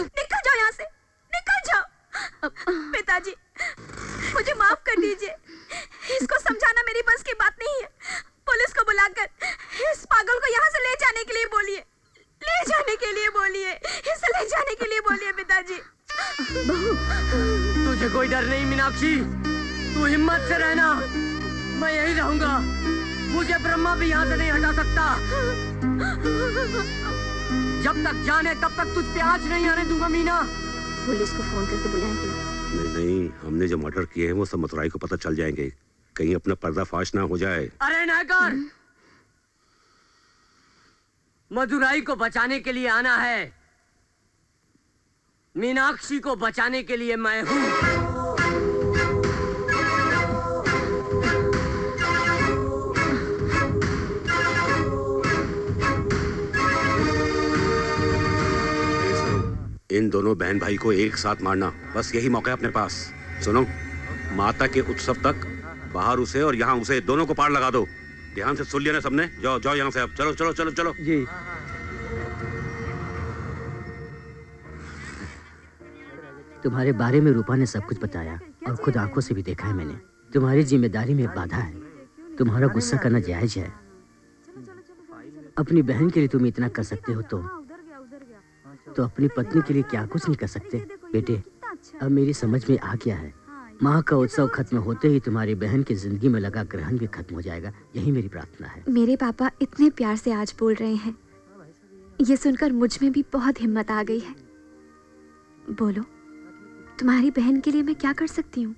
निकल जाओ यहाँ से, निकल जाओ। पिताजी, मुझे माफ कर दीजिए। इसको समझाना मेरी बस की बात नहीं है। पुलिस को बुलाकर इस पागल को यहाँ से ले जाने के लिए बोलिए। ले जाने के लिए बोलिए। इसे ले जाने के लिए बोलिए पिताजी। तुझे कोई डर नहीं मीनाक्षी, तू हिम्मत से रहना। मैं यही रहूंगा। मुझे ब्रह्मा भी यहाँ से नहीं हटा सकता। जब तक जाने तब तक तुझ पे आँच नहीं आने दूंगा मीना। पुलिस को फोन करके बुलाएंगे। नहीं, हमने जो मर्डर किए हैं वो सब मथुराई को पता चल जाएंगे। कहीं अपना पर्दाफाश ना हो जाए। अरे नायकर, मदुराई को बचाने के लिए आना है। मीनाक्षी को बचाने के लिए मैं हूँ। इन दोनों बहन भाई को एक साथ मारना, बस यही मौका है अपने पास। सुनो, माता के उत्सव तक बाहर उसे और यहाँ उसे दोनों को पार लगा दो। ध्यान से सुन लिया ना सबने? जाओ जाओ यहाँ से अब। चलो चलो चलो चलो जी। तुम्हारे बारे में रूपा ने सब कुछ बताया और खुद आंखों से भी देखा है मैंने। तुम्हारी जिम्मेदारी में बाधा है। तुम्हारा गुस्सा करना जायज है। अपनी बहन के लिए तुम इतना कर सकते हो तो अपनी पत्नी के लिए क्या कुछ नहीं कर सकते? बेटे, अब मेरी समझ में आ गया है। माँ का उत्सव खत्म होते ही तुम्हारी बहन की जिंदगी में लगा ग्रहण भी खत्म हो जाएगा। यही मेरी प्रार्थना है। मेरे पापा इतने प्यार से आज बोल रहे हैं, ये सुनकर मुझ में भी बहुत हिम्मत आ गई है। बोलो, तुम्हारी बहन के लिए मैं क्या कर सकती हूँ?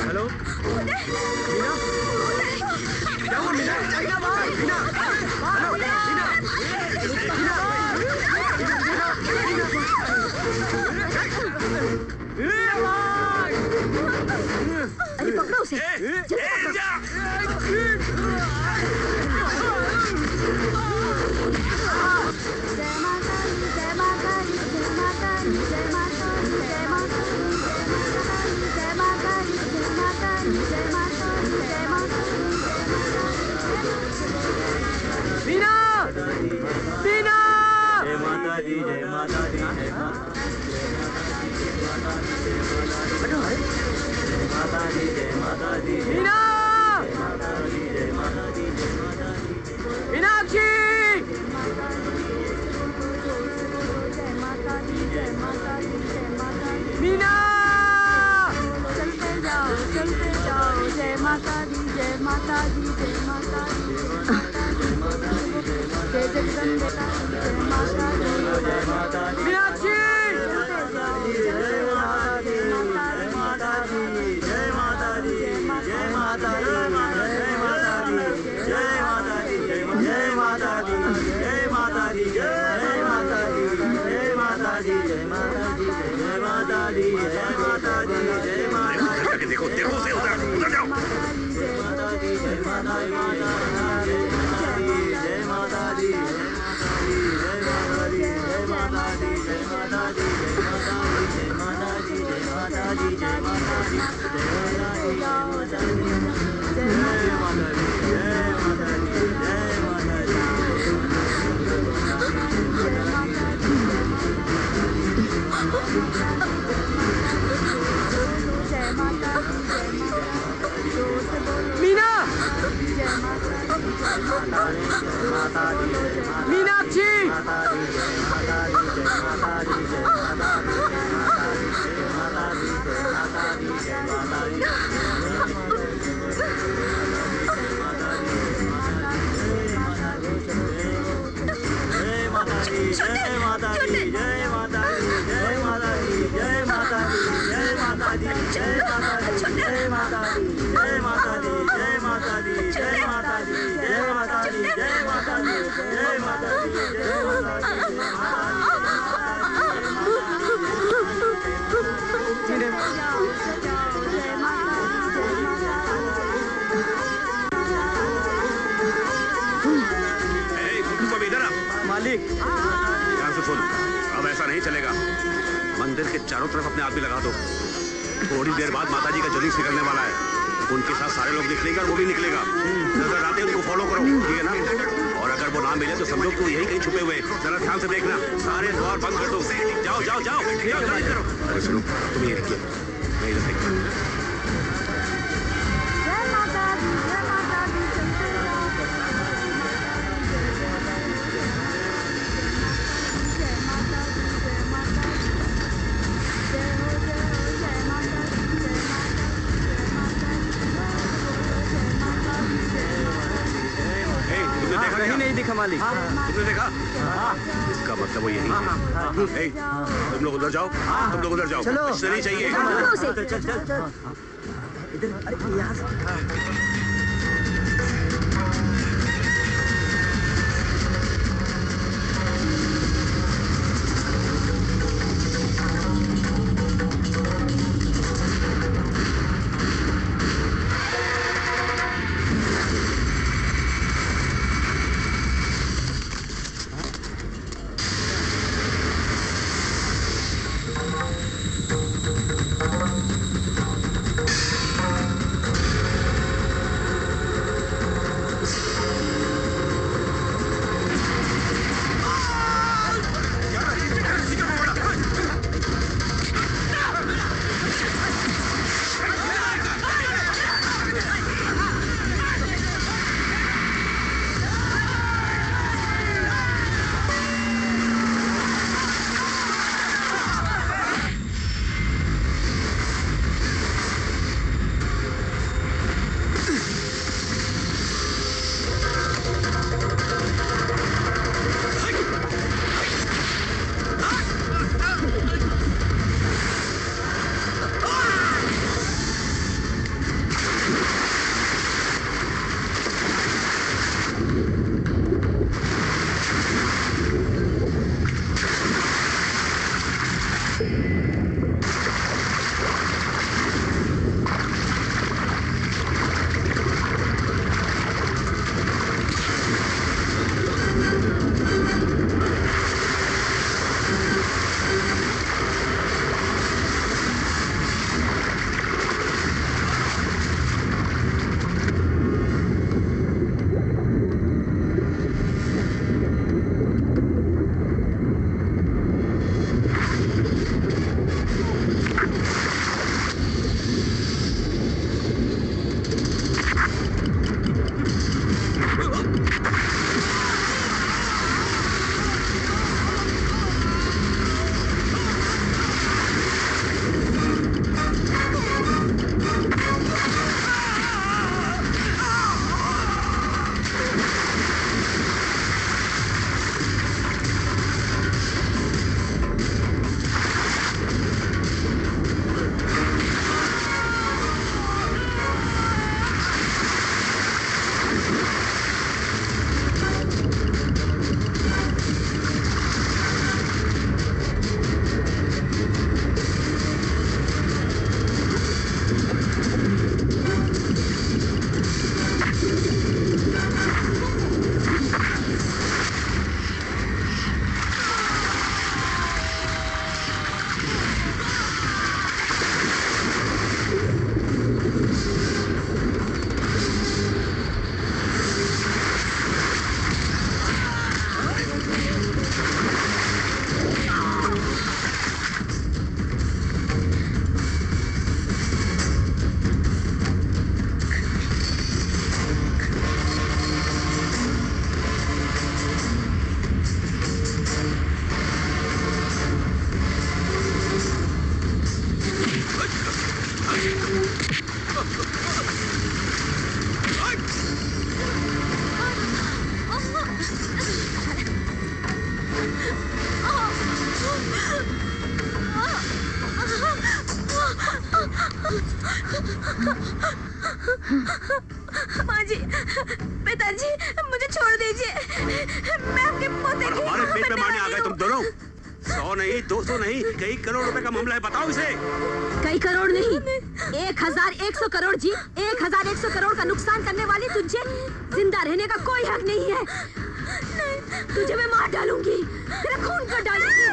हेलो मीना, क्या हुआ मीना? मीना, हेलो अरे पकड़ो उसे, मीना, मीना, जय माता दी, जय माता दी, जय माता दी, जय माता दी, मीना, मीनाक्षी, मीना, चलते जाओ, जय माता दी, जय माता दी, जय माता दी, जय जगदम्बे, जय माता दी, जय माता दी, मीनाक्षी, जय माता दी, जय माता दी, जय माता दी, जय माता दी, जय माता दी, जय माता दी, जय माता दी, जय माता दी, जय माता दी, जय माता दी, जय माता दी, जय माता दी, जय माता दी, देखो देखो उसे, उधर उधर जाओ। जय माता दी, जय माता दी, जय माता दी, जय माता दी, जय माता दी, जय माता दी, जय माता दी, जय माता दी, जय माता दी, जय माता दी, जय माता दी, मीना, मीनाक्षी, मालिक, ध्यान से सुन, अब ऐसा नहीं चलेगा। मंदिर के चारों तरफ अपने आदमी लगा दो। थोड़ी देर बाद माताजी का जुलूस निकलने वाला है, उनके साथ सारे लोग निकलेंगे और वो भी निकलेगा। नजर आते उनको फॉलो करो, ठीक है ना? और अगर वो ना मिले तो समझो कि वो यही कहीं छुपे हुए। जरा ध्यान से देखना, सारे द्वार बंद कर दो। जाओ जाओ जाओ, जल्दी करो। अरे सुनो, तुम ये रखिए, मैं इधर देखता हूँ। नहीं दिखा मालिक। तुमने देखा? इसका मतलब वो यही है। तुम लोग उधर जाओ, तुम लोग उधर जाओ। कुछ नहीं चाहिए। चल चल चल इधर, अरे यहाँ माँ जी, पिताजी, मुझे छोड़ दीजिए। मैं आपके पोते और हमारे पेट पे मारने आ गए तुम दोनों। 100 नहीं, 200 नहीं, कई करोड़ रुपए का मामला है, बताओ इसे। कई करोड़ नहीं, 1100 करोड़ जी। 1100 करोड़ का नुकसान करने वाली तुझे जिंदा रहने का कोई हक नहीं है। तुझे मैं मार डालूंगी, तेरा खून कर डालूंगी।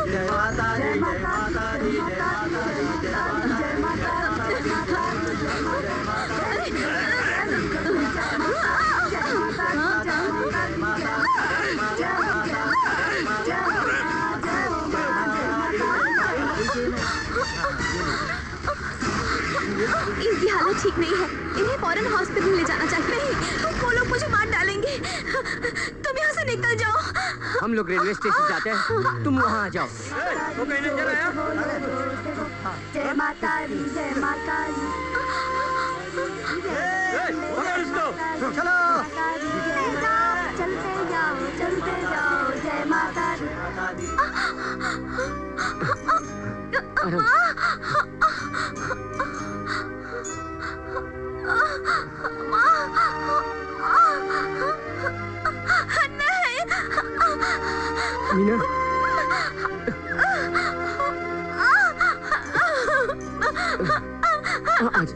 जय माता दी, जय माता दी, जय माता दी, जय इनकी हालत ठीक नहीं है, इन्हें फौरन हॉस्पिटल ले जाना चाहिए। नहीं, वो लोग मुझे मार डालेंगे। तुम यहाँ से निकल जाओ। हम लोग रेलवे स्टेशन जाते हैं, तुम वहाँ आ जाओ। वो कहीं नजर आया? जय माता दी, जय माता दी। पकड़ इसको। चलो। चलते जाओ, चलते जाओ, जय माता दी। मीना, आज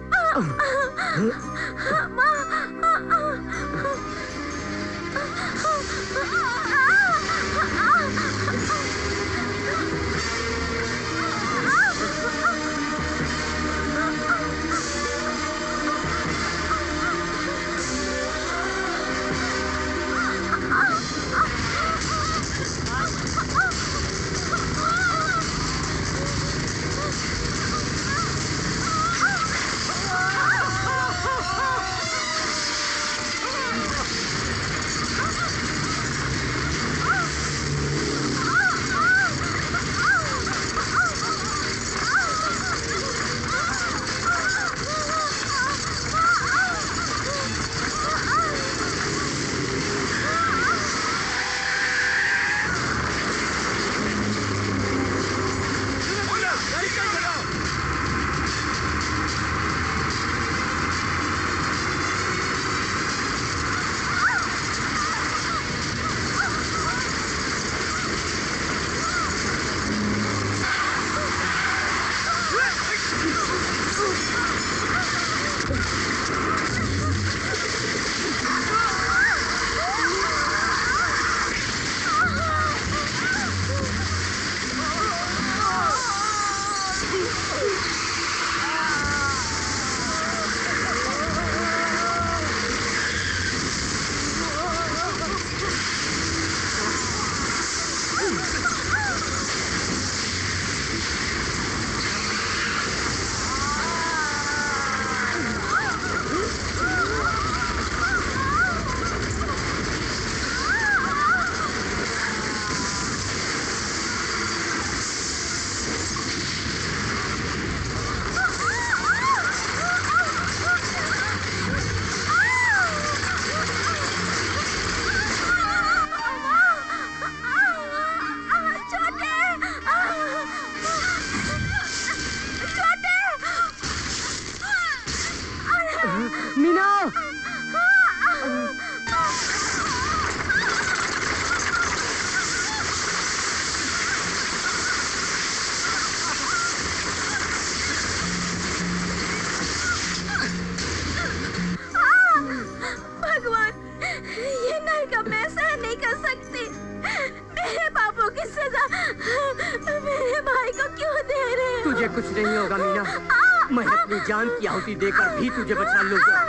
तुझे कुछ नहीं होगा मीना, मैं अपनी जान की आहुति देकर भी तुझे बचा लूंगा।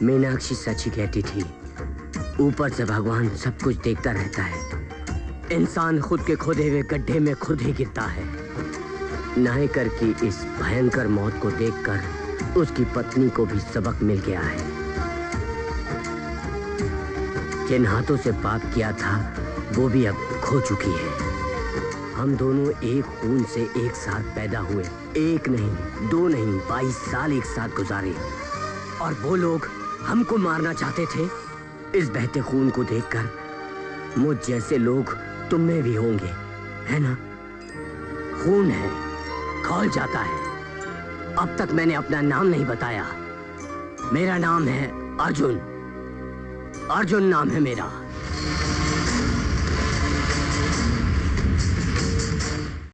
मीनाक्षी सच ही कहती थी, ऊपर से भगवान सब कुछ देखता रहता है, इंसान खुद के खोदे हुए गड्ढे में खुद ही गिरता है। नायकर की इस भयंकर मौत को देखकर उसकी पत्नी को भी सबक मिल गया है। जिन हाथों से पाप किया था वो भी अब खो चुकी है। हम दोनों एक खून से एक साथ पैदा हुए, एक नहीं, दो नहीं, 22 साल एक साथ गुजारे, और वो लोग हमको मारना चाहते थे। इस बहते खून को देखकर मुझ जैसे लोग तुम में भी होंगे, है ना? खून है, खौल जाता है, अब तक मैंने अपना नाम नहीं बताया। मेरा नाम है अर्जुन। अर्जुन नाम है मेरा।